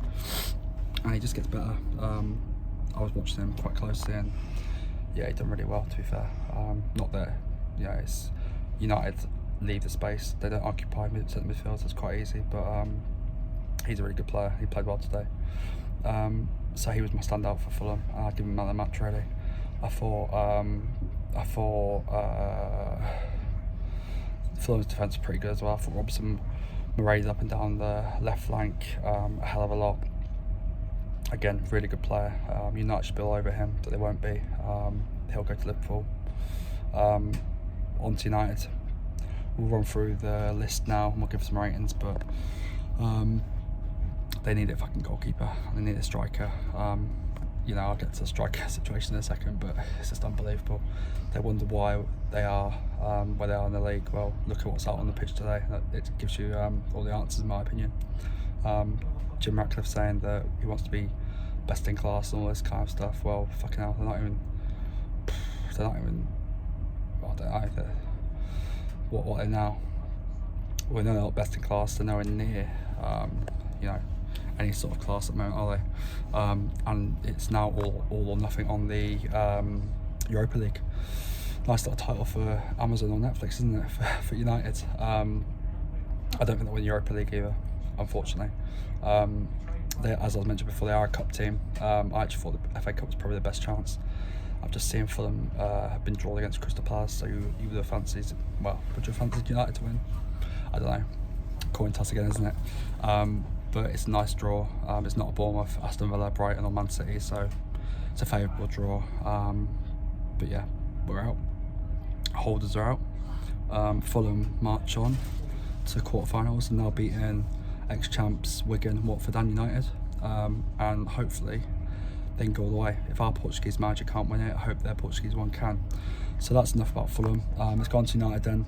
and he just gets better. I was watching him quite closely, and yeah, he done really well, to be fair. Not that, you know, it's United leave the space, they don't occupy centre midfield, so it's quite easy, but he's a really good player. He played well today. So he was my standout for Fulham. I'd give him man of the match, really. I thought Fulham's defence was pretty good as well. I thought Robson marauded up and down the left flank a hell of a lot. Again, really good player. United should be all over him, but they won't be. He'll go to Liverpool. On to United. We'll run through the list now and we'll give some ratings, but they need a fucking goalkeeper. They need a striker. You know, I'll get to the striker situation in a second, but it's just unbelievable. They wonder why they are where they are in the league. Well, look at what's out on the pitch today. It gives you all the answers, in my opinion. Jim Ratcliffe saying that he wants to be best in class and all this kind of stuff. Well, fucking hell, they're not even. Well, I don't know. What they're now. Well, they're not best in class. They're nowhere near, you know, any sort of class at the moment, are they? And it's now all or nothing on the Europa League. Nice little title for Amazon or Netflix, isn't it, for United? I don't think they'll win Europa League either, unfortunately. As I mentioned before, they are a cup team. I actually thought the FA Cup was probably the best chance. I've just seen Fulham have been drawn against Crystal Palace, so you would have fancied, well, would you have fancied United to win? I don't know. Coin toss again, isn't it? But it's a nice draw. It's not a Bournemouth, Aston Villa, Brighton or Man City, so it's a favourable draw. But yeah, we're out. Holders are out. Fulham march on to quarterfinals and now beating ex-champs Wigan, Watford and United. And hopefully they can go all the way. If our Portuguese manager can't win it, I hope their Portuguese one can. So that's enough about Fulham. Let's go on to United then.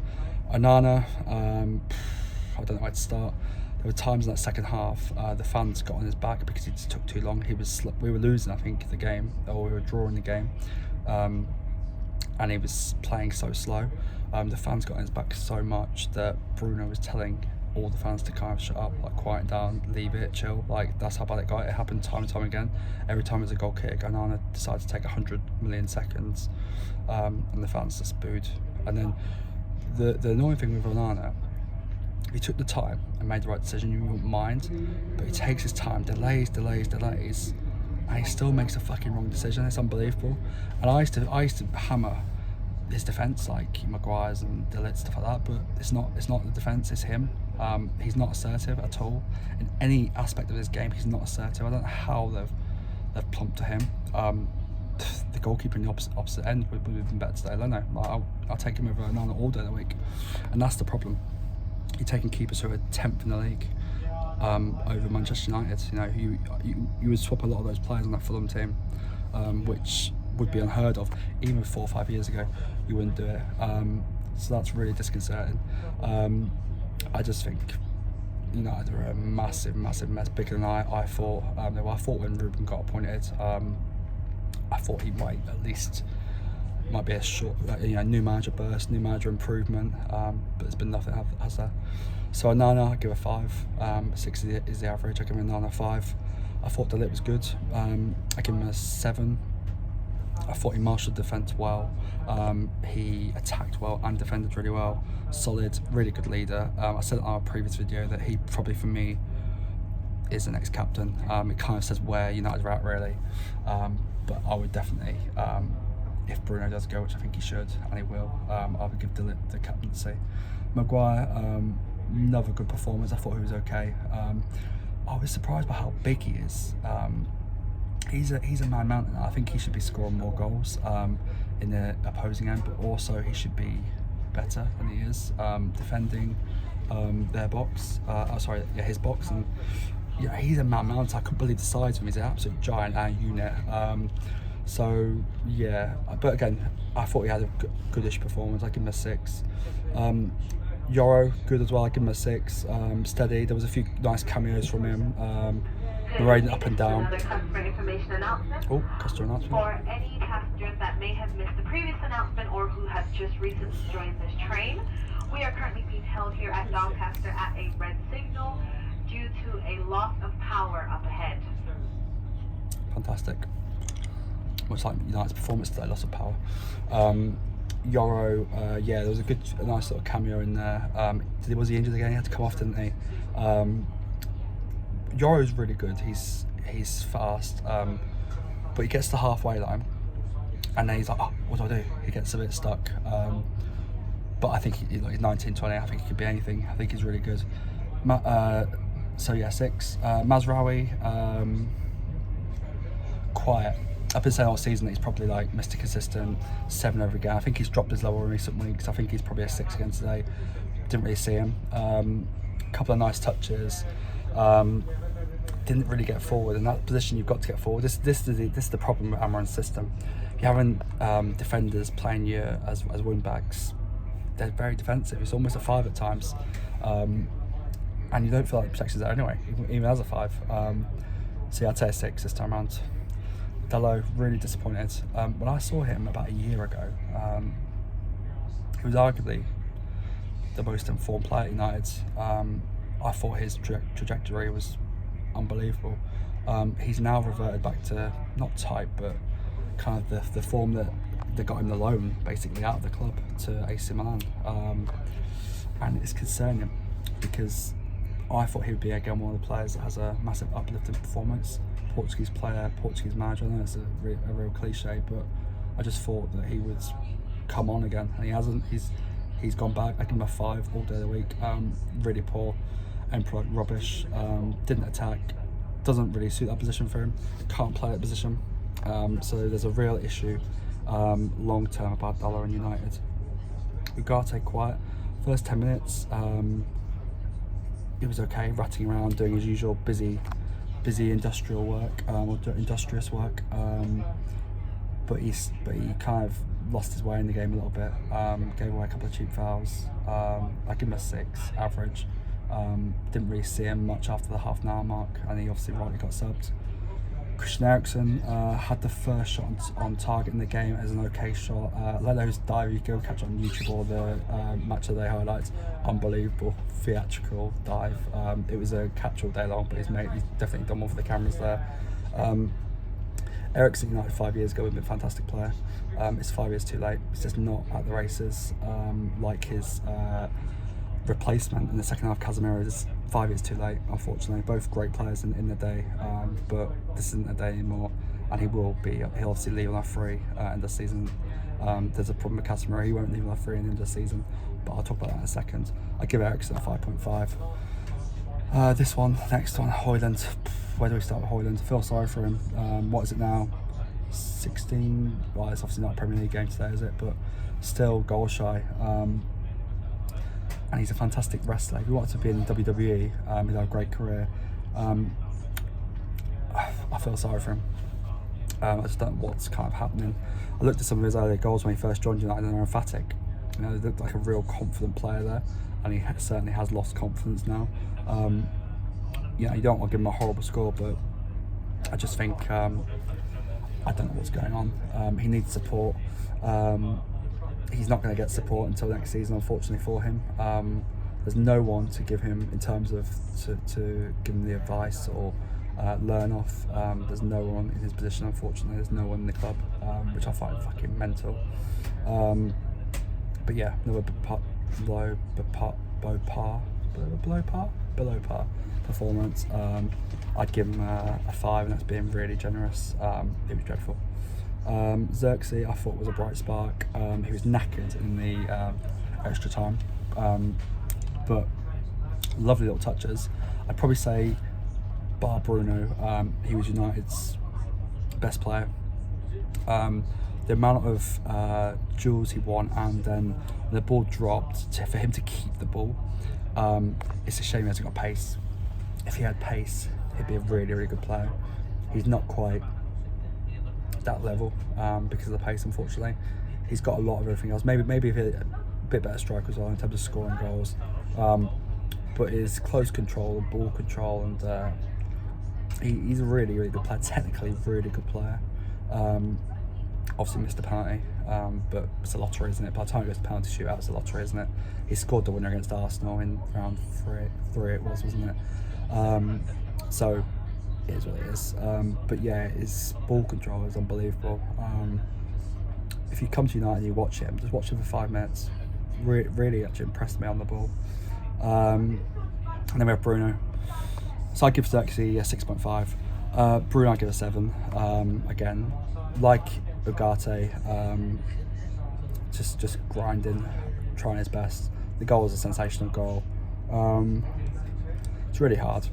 Onana, I don't know where to start. There were times in that second half the fans got on his back because he just took too long. We were losing, I think, the game, or we were drawing the game, and he was playing so slow. The fans got on his back so much that Bruno was telling all the fans to kind of shut up, like quiet down, leave it, chill. Like, that's how bad it got. It happened time and time again. Every time there's a goal kick, Onana decided to take 100 million seconds, and the fans just booed. And then the annoying thing with Onana, he took the time and made the right decision, you wouldn't mind, but he takes his time, delays, and he still makes a fucking wrong decision. It's unbelievable. And I used to hammer his defence, like Maguire's and De Ligt, stuff like that, but it's not the defence, it's him. He's not assertive at all in any aspect of his game. He's not assertive. I don't know how they've plumped to him. The goalkeeper in the opposite end would have been better today. I don't know. I'll take him over Onana all day of the week, and that's the problem. You're taking keepers who are 10th in the league over Manchester United. You know, you would swap a lot of those players on that Fulham team, which would be unheard of. Even 4 or 5 years ago, you wouldn't do it. So that's really disconcerting. I just think United are a massive mess, bigger than I thought. I thought when Ruben got appointed, I thought he might be a short, new manager burst, new manager improvement, but there's been nothing has there. So Onana, I give a 5. 6 is the average. I give Onana a 5. I thought De Ligt was good. I give him a 7. I thought he marshalled defence well. He attacked well and defended really well. Solid, really good leader. I said in our previous video that he probably, for me, is the next captain. It kind of says where United are at, really. But I would definitely, if Bruno does go, which I think he should, and he will, I would give De Ligt the captaincy. Maguire, another good performance. I thought he was okay. I was surprised by how big he is. He's a man mountain. I think he should be scoring more goals in the opposing end, but also he should be better than he is defending their box. His box, and he's a man mountain. I couldn't believe the size of him. He's an absolute giant and unit. So yeah, but again, I thought he had a goodish performance. I give him a 6. Yoro, good as well. I give him a 6. Steady. There was a few nice cameos from him. Riding up and down. Another customer information announcement. Oh, customer announcement. For any passengers that may have missed the previous announcement or who have just recently joined this train, we are currently being held here at Doncaster at a red signal. due to a loss of power up ahead. Fantastic. Much like United's performance today, loss of power. Yoro, yeah, there was a nice little cameo in there. Was he injured again? He had to come off, didn't he? Yoro's really good. He's fast, but he gets to the halfway line, and then he's like, oh, what do I do? He gets a bit stuck. But I think he's 19, 20. I think he could be anything. I think he's really good. So yeah, 6. Mazraoui, quiet. I've been saying all season that he's probably like Mr. Consistent, 7 over again. I think he's dropped his level in recent weeks. I think he's probably a 6 again today. Didn't really see him. Couple of nice touches. Didn't really get forward. In that position, you've got to get forward. This is the problem with Amorim's system. You're having defenders playing you as wing backs. They're very defensive. It's almost a 5 at times, and you don't feel like the protection's there anyway, even as a 5. So yeah, I'd say a 6 this time around. Dello, really disappointed. When I saw him about a year ago, he was arguably the most informed player at United. I thought his trajectory was unbelievable. He's now reverted back to, not type, but kind of the form that got him the loan, basically, out of the club to AC Milan. And it's concerning because I thought he would be, again, one of the players that has a massive uplift in performance. Portuguese player, Portuguese manager. I know it's a real cliche, but I just thought that he would come on again, and he hasn't. He's gone back. I give him a 5 all day of the week. Really poor, end product rubbish. Didn't attack. Doesn't really suit that position for him. Can't play that position. So there's a real issue long term about Dollar and United. Ugarte quiet. First 10 minutes, he was okay, ratting around, doing his usual busy industrial work, or industrious work, but he kind of lost his way in the game a little bit. Gave away a couple of cheap fouls. I give him a 6 average. Didn't really see him much after the half an hour mark, and he obviously rightly got subbed. Christian Eriksen had the first shot on target in the game as an okay shot. Lelo's dive, you go catch on YouTube or the match of the day highlights. Unbelievable theatrical dive. It was a catch all day long, but he's definitely done more for the cameras there. Eriksen, United 5 years ago, would have been a fantastic player. It's 5 years too late. He's just not at the races like his replacement in the second half. Casemiro is 5 years too late, unfortunately. Both great players in the day, but this isn't a day anymore, and he'll obviously leave on a free end of season. There's a problem with Casemiro. He won't leave on a free in the end of the season, but I'll talk about that in a second. I give Eriksen a 5.5. This one, next one, Højlund. Where do we start with Højlund? Feel sorry for him. What is it now? 16. Well, it's obviously not a Premier League game today, is it? But still goal shy. And he's a fantastic wrestler. If he wanted to be in WWE, he'd have a great career. I feel sorry for him. I just don't know what's kind of happening. I looked at some of his earlier goals when he first joined United, and they're emphatic. You know, he looked like a real confident player there, and he certainly has lost confidence now. You know, you don't want to give him a horrible score, but I just think I don't know what's going on. He needs support. He's not going to get support until next season, unfortunately for him. There's no one to give him in terms of to give him the advice or learn off. There's no one in his position, unfortunately. There's no one in the club, which I find fucking mental. But yeah, another below par performance. I'd give him a 5, and that's being really generous. It was dreadful. Xerxes, I thought, was a bright spark. He was knackered in the extra time, but lovely little touches. I'd probably say, bar Bruno, he was United's best player. The amount of duels he won, and then when the ball dropped, for him to keep the ball, it's a shame he hasn't got pace. If he had pace, he'd be a really, really good player. He's not quite that level because of the pace, unfortunately. He's got a lot of everything else. Maybe if he had a bit better strike as well in terms of scoring goals, but his close control, ball control, and he's a really, really good player. Technically, really good player. Obviously missed a penalty, but it's a lottery, isn't it? By the time it goes to penalty shootout, it's a lottery, isn't it? He scored the winner against Arsenal in round three it was, wasn't it? So it is what it is. But yeah, his ball control is unbelievable. If you come to United and you watch him, just watch him for 5 minutes. Really actually impressed me on the ball. And then we have Bruno. So I give Xerxes a 6.5. Bruno I give a 7. Again, like Ugarte, just grinding, trying his best. The goal was a sensational goal. It's really hard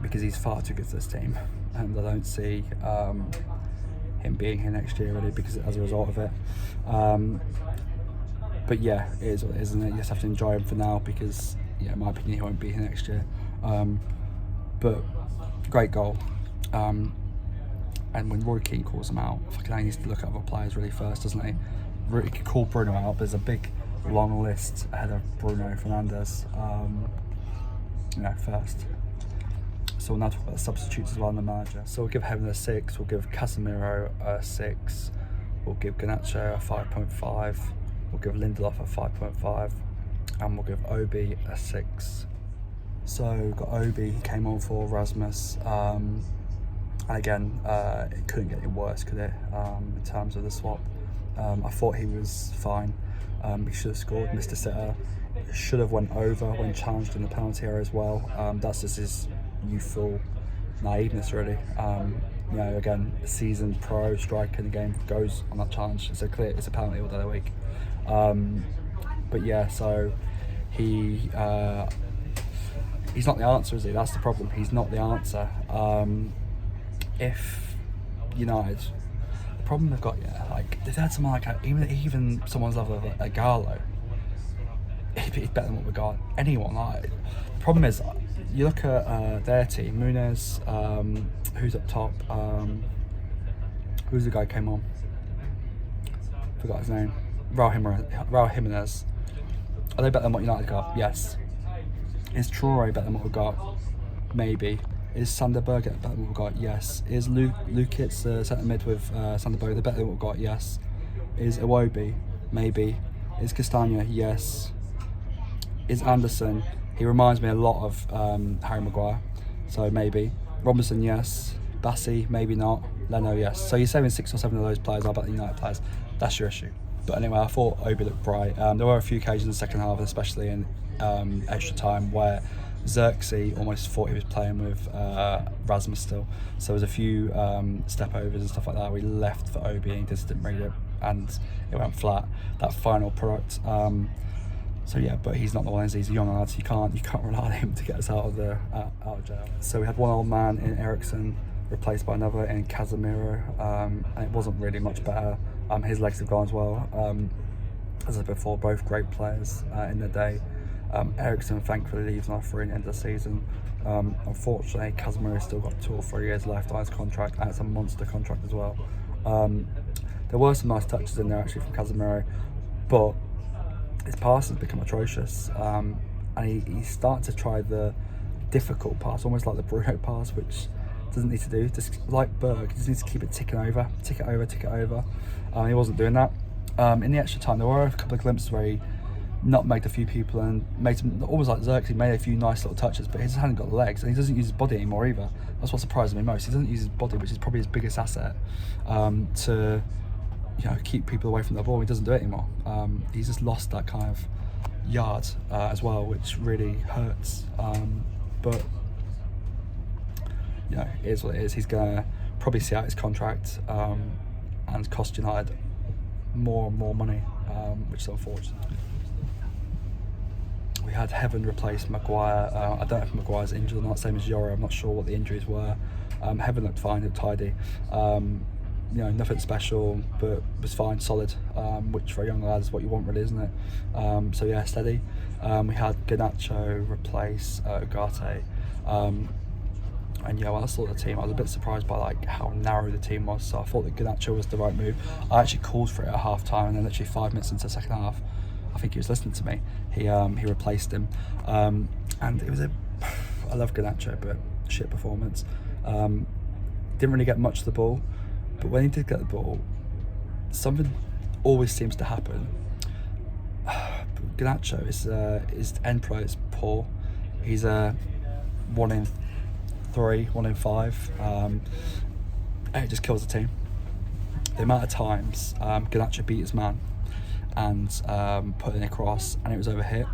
because he's far too good for this team, and I don't see him being here next year really because as a result of it. But yeah, it is what it is, isn't it? You just have to enjoy him for now because, yeah, in my opinion, he won't be here next year. But great goal. And when Roy Keane calls him out, fucking he needs to look at other players really first, doesn't he? Really could call Bruno out, but there's a big, long list ahead of Bruno Fernandes, first. So we'll now talk about the substitutes as well and the manager. So we'll give Heaven a 6, we'll give Casemiro a 6, we'll give Garnacho a 5.5, we'll give Lindelof a 5.5, and we'll give Obi a 6. So we've got Obi, he came on for Rasmus, and again, it couldn't get any worse, could it, in terms of the swap. I thought he was fine. He should have scored, Mr. Sitter. Should have went over when challenged in the penalty area as well. That's just his youthful naiveness, really. Again, a seasoned pro striker in the game goes on that challenge. It's a penalty all day of the week. But yeah, so he's not the answer, is he? That's the problem. He's not the answer. If United, the problem they've got, if they had someone like even someone's level of a Gallo, he's better than what we got. Anyone, the problem is, you look at their team, Muniz, who's up top, who's the guy who came on? Forgot his name. Raul Jimenez. Are they better than what United got? Yes. Is Traore better than what we got? Maybe. Is Sanderberg better than what we got? Yes. Is Lukitz centre mid with Sanderberg better than what we got? Yes. Is Iwobi? Maybe. Is Castagna? Yes. Is Anderson? He reminds me a lot of Harry Maguire, so maybe. Robinson, yes. Bassi, maybe not. Leno, yes. So you're saying 6 or 7 of those players are better than United players. That's your issue. But anyway, I thought Obi looked bright. There were a few occasions in the second half, especially in extra time, where Xerxes almost thought he was playing with Rasmus still. So there was a few step overs and stuff like that. We left for Obi and he just didn't read it, and it went flat. That final product. So yeah, but he's not the one. He's a young lad, so you can't rely on him to get us out of jail. So we had one old man in Ericsson replaced by another in Casemiro, and it wasn't really much better. His legs have gone as well. As I said before, both great players in the day. Ericsson thankfully leaves on a free end of the season. Unfortunately, Casemiro's still got 2 or 3 years left on his contract, and it's a monster contract as well. There were some nice touches in there actually from Casemiro, but his passing's become atrocious, and he's starting to try the difficult pass, almost like the Bruno pass, which doesn't need to do. Just like Berg, he just needs to keep it ticking over. He wasn't doing that. In the extra time, there were a couple of glimpses where he nutmegged a few people and made some, almost like Xerxes, he made a few nice little touches, but he just hadn't got the legs, and he doesn't use his body anymore either. That's what surprised me most. He doesn't use his body, which is probably his biggest asset, to keep people away from the ball. He doesn't do it anymore. He's just lost that kind of yard as well, which really hurts. But it is what it is. He's gonna probably see out his contract and cost United more and more money, which is unfortunate. We had Heaven replace Maguire. I don't know if Maguire's injured or not, same as Yoro. I'm not sure what the injuries were. Heaven looked fine, looked tidy. Nothing special, but was fine, solid, which for a young lad is what you want really, isn't it? So yeah, steady. We had Garnacho replace Ugarte. And yeah, when I saw the team, I was a bit surprised by how narrow the team was. So I thought that Garnacho was the right move. I actually called for it at half time, and then literally 5 minutes into the second half, I think he was listening to me. He replaced him, and it was I love Garnacho, but shit performance. Didn't really get much of the ball, but when he did get the ball, something always seems to happen. Garnacho his end product is poor. He's 1 in 3, 1 in 5. And it just kills the team. The amount of times Garnacho beat his man and put in a cross and it was overhit.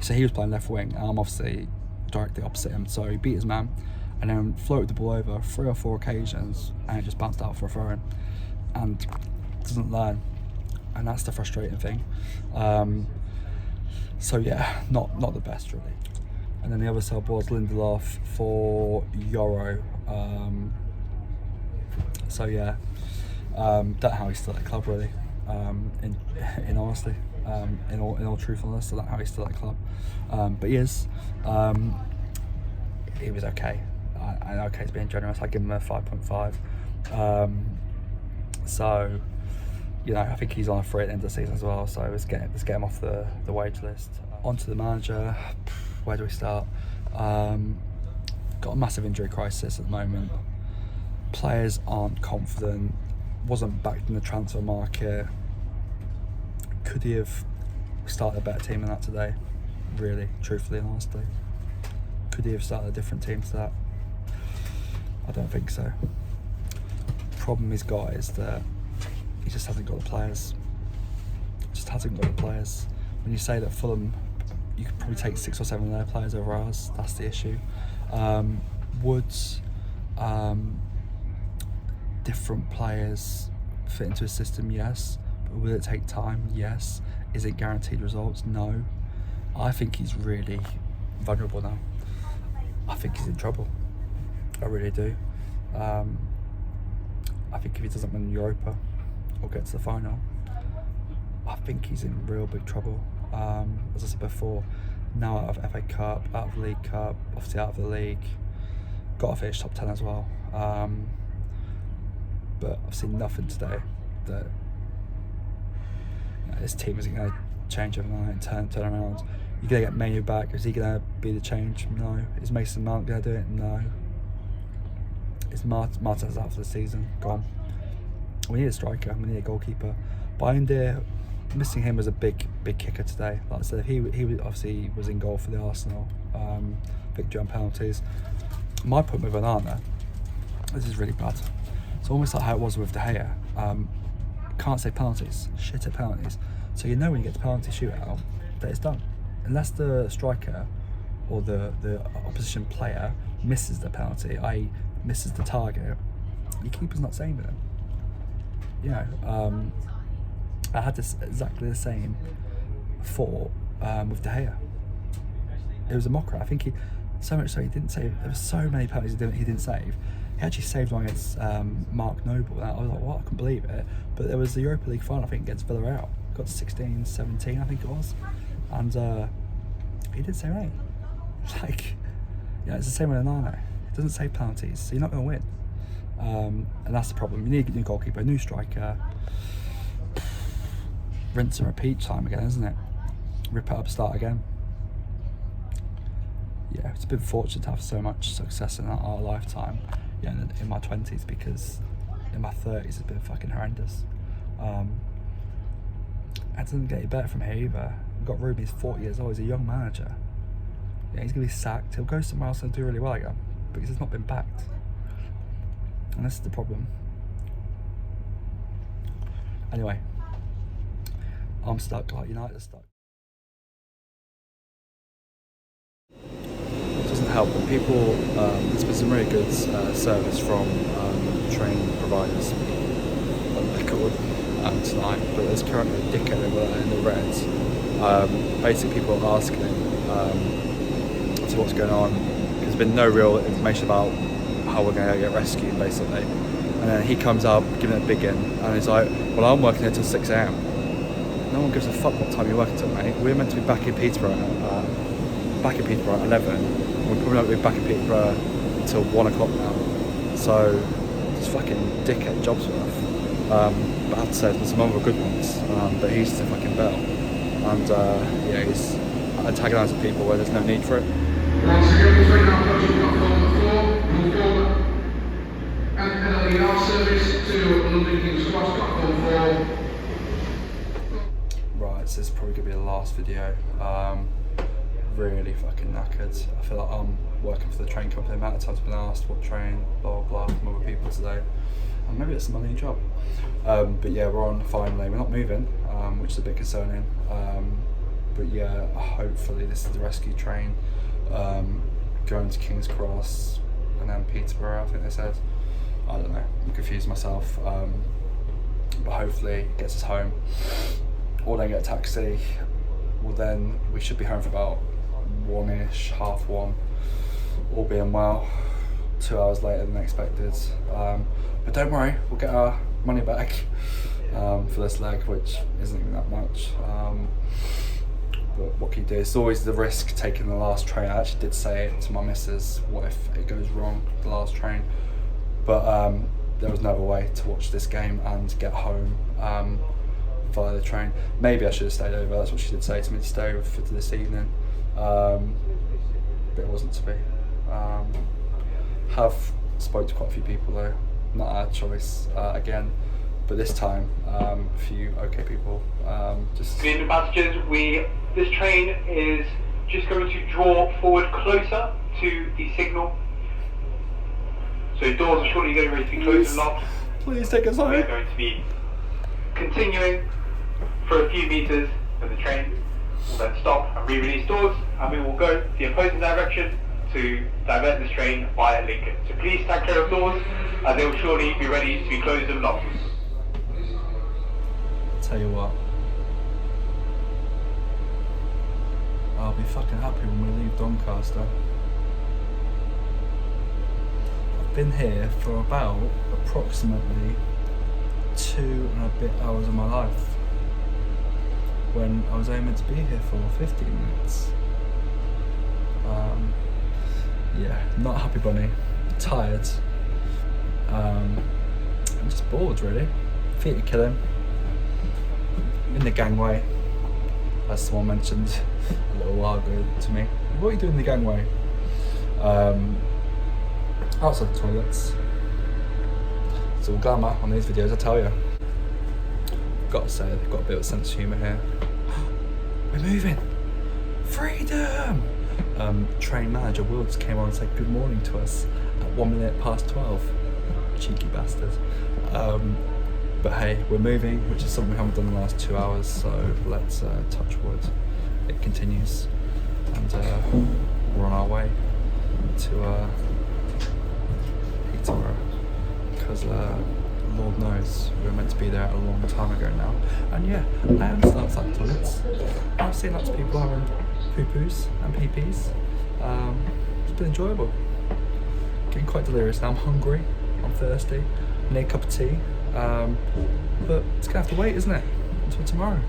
So he was playing left wing and I'm obviously directly opposite him. So he beat his man and then floated the ball over 3 or 4 occasions and it just bounced out for a throw in and doesn't learn. And that's the frustrating thing. So yeah, not the best really. And then the other sub was Lindelof for Euro. So yeah, don't know how he's still at the club really. In honesty, in all truthfulness, I don't know how he's still at the club. But he is. He was okay. And okay, to being generous, I give him a 5.5. So, you know, I think he's on a free at the end of the season as well. So let's get him off the wage list. On to the manager. Where do we start? Got a massive injury crisis at the moment. Players aren't confident. Wasn't backed in the transfer market. Could he have started a better team than that today? Really, truthfully and honestly. Could he have started a different team to that? I don't think so. Problem he's got is that he just hasn't got the players. Just hasn't got the players. When you say that Fulham, you could probably take 6 or 7 of their players over ours, that's the issue. Woods, different players fit into a system, yes. But will it take time? Yes. Is it guaranteed results? No. I think he's really vulnerable now. I think he's in trouble. I really do. I think if he doesn't win Europa or get to the final, I think he's in real big trouble. As I said before, now out of FA Cup, out of League Cup, obviously out of the league, got to finish top 10 as well. But I've seen nothing today that this team isn't going to change overnight, turn around. You're going to get Manu back. Is he going to be the change? No. Is Mason Mount going to do it? No. Is Martinez out for the season? Gone. We need a striker. We need a goalkeeper. Binder, missing him was a big kicker today. Like I said, he obviously was in goal for the Arsenal victory on penalties. My point with Onana, this is really bad. It's almost like how it was with De Gea. Can't save penalties, shit at penalties. So you know when you get the penalty shootout that it's done. Unless the striker or the opposition player misses the penalty, i.e. misses the target, your keeper's not saving it. You know, I had this exactly the same thought with De Gea. It was a mocker. I think he, so much so he didn't save. There were so many penalties he didn't save. He actually saved one against Mark Noble. I was like, what? I couldn't believe it. But there was the Europa League final, I think, against Villarreal. Got to 16, 17, I think it was. And he didn't save any. Like, yeah, it's the same with Onana. He doesn't save penalties, so you're not going to win. And that's the problem. You need a new goalkeeper, a new striker. Rinse and repeat time again, isn't it? Rip it up, start again. Yeah, it's been fortunate to have so much success in our lifetime, yeah, in my 20s, because in my 30s it's been fucking horrendous. It doesn't get any better from here either. We've got Rooney, he's 40 years old, he's a young manager. Yeah, he's going to be sacked, he'll go somewhere else and do really well again, because he's not been backed. And this is the problem. Anyway, I'm stuck like United are stuck. It doesn't help when people, there's been some really good service from train providers on record tonight, but there's currently a dickhead over there in the red. Basically people are asking him so what's going on. There's been no real information about how we're going to get rescued basically. And then he comes up giving it a big in and he's like, well, I'm working here till 6 AM. No one gives a fuck what time you're working till, mate. We're meant to be back in Peterborough at 11. We're probably not going to be back in Peterborough until 1 o'clock now. So it's fucking dickhead jobs worth. But I have to say there's some other good ones, but he's the fucking bell. And yeah, he's antagonising people where there's no need for it. Once again, the train approaching platform 4, will form an LER service to London King's Cross, platform 4. Right, so this is probably going to be the last video. really fucking knackered. I feel like I'm working for the train company. The amount of times I've been asked what train, blah blah blah, from other people today. And maybe it's a money job. But yeah, we're on finally. We're not moving, which is a bit concerning. But yeah, hopefully this is the rescue train going to King's Cross and then Peterborough, I think they said. I don't know, I'm confused myself. But hopefully it gets us home. Or then get a taxi. Well, then we should be home for about 1ish, 1:30, all being well. 2 hours later than expected. But don't worry, we'll get our money back for this leg, which isn't even that much. But what can you do? It's always the risk taking the last train. I actually did say it to my missus, what if it goes wrong, the last train? But there was no other way to watch this game and get home via the train. Maybe I should have stayed over. That's what she did say to me, to stay over for this evening. But it wasn't to be. Have spoke to quite a few people though. Not our choice again, but this time a few okay people. Just. Good evening, passengers. This train is just going to draw forward closer to the signal. So doors are shortly getting ready to be closed and locked. Please take us home. We're going to be continuing for a few meters, and the train will then stop and re-release doors, and we will go the opposing direction to divert this train via Lincoln. So please stand clear of doors, as they will shortly be ready to be closed and locked. Tell you what, I'll be fucking happy when we leave Doncaster. I've been here for about approximately 2 and a bit hours of my life, when I was aiming to be here for 15 minutes. Yeah, not happy bunny, tired, I'm just bored really. Feet are killing. In the gangway, as someone mentioned a little while ago to me. What are you doing in the gangway? Outside the toilets. It's all glamour on these videos, I tell you. Got to say, they've got a bit of a sense of humour here. We're moving! Freedom! Train manager Will just came on and said good morning to us at 12:01. Cheeky bastard. But hey, we're moving, which is something we haven't done in the last 2 hours, so let's touch wood. It continues, and we're on our way to Peterborough, because Lord knows we were meant to be there a long time ago now. And yeah, I understand outside the toilets. I've seen lots of people having poo-poos and pee-pees. It's been enjoyable. Getting quite delirious now. I'm hungry, I'm thirsty, I need a cup of tea. But it's gonna have to wait, isn't it? Until tomorrow.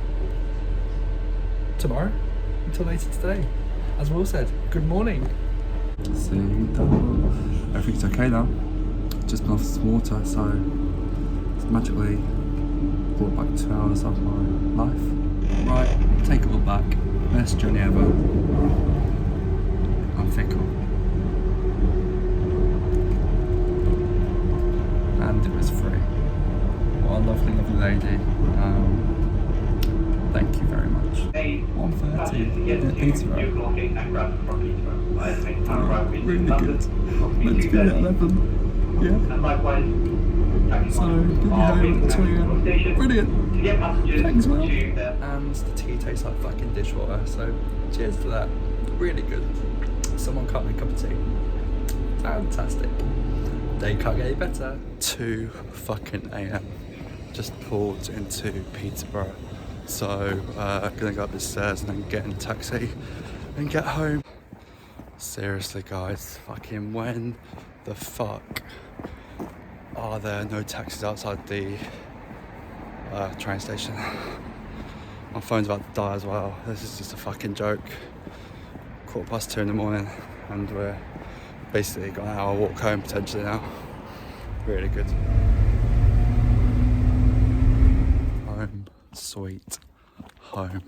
Until later today. As Will said, good morning. See, everything's okay now. Just been off some water, so it's magically brought back 2 hours of my life. Right, take it all back. Best journey ever. I'm fickle. And it was free. What a lovely, lovely lady. Thank you very much. 1:30 at Peterborough. Really good. Meant to be at 11. Yeah. And likewise, So, we'll be home at 2 AM. Brilliant. Thanks, Will. And the tea tastes like fucking dishwater, so cheers to that. Really good. Someone cut me a cup of tea. Fantastic. They can't get any better. 2 fucking AM. Just pulled into Peterborough. So, gonna go up the stairs and then get in a taxi and get home. Seriously guys, fucking when the fuck are there no taxis outside the train station? My phone's about to die as well. This is just a fucking joke. 2:15 in the morning and we're basically got an hour walk home potentially now. Really good. Home, sweet home.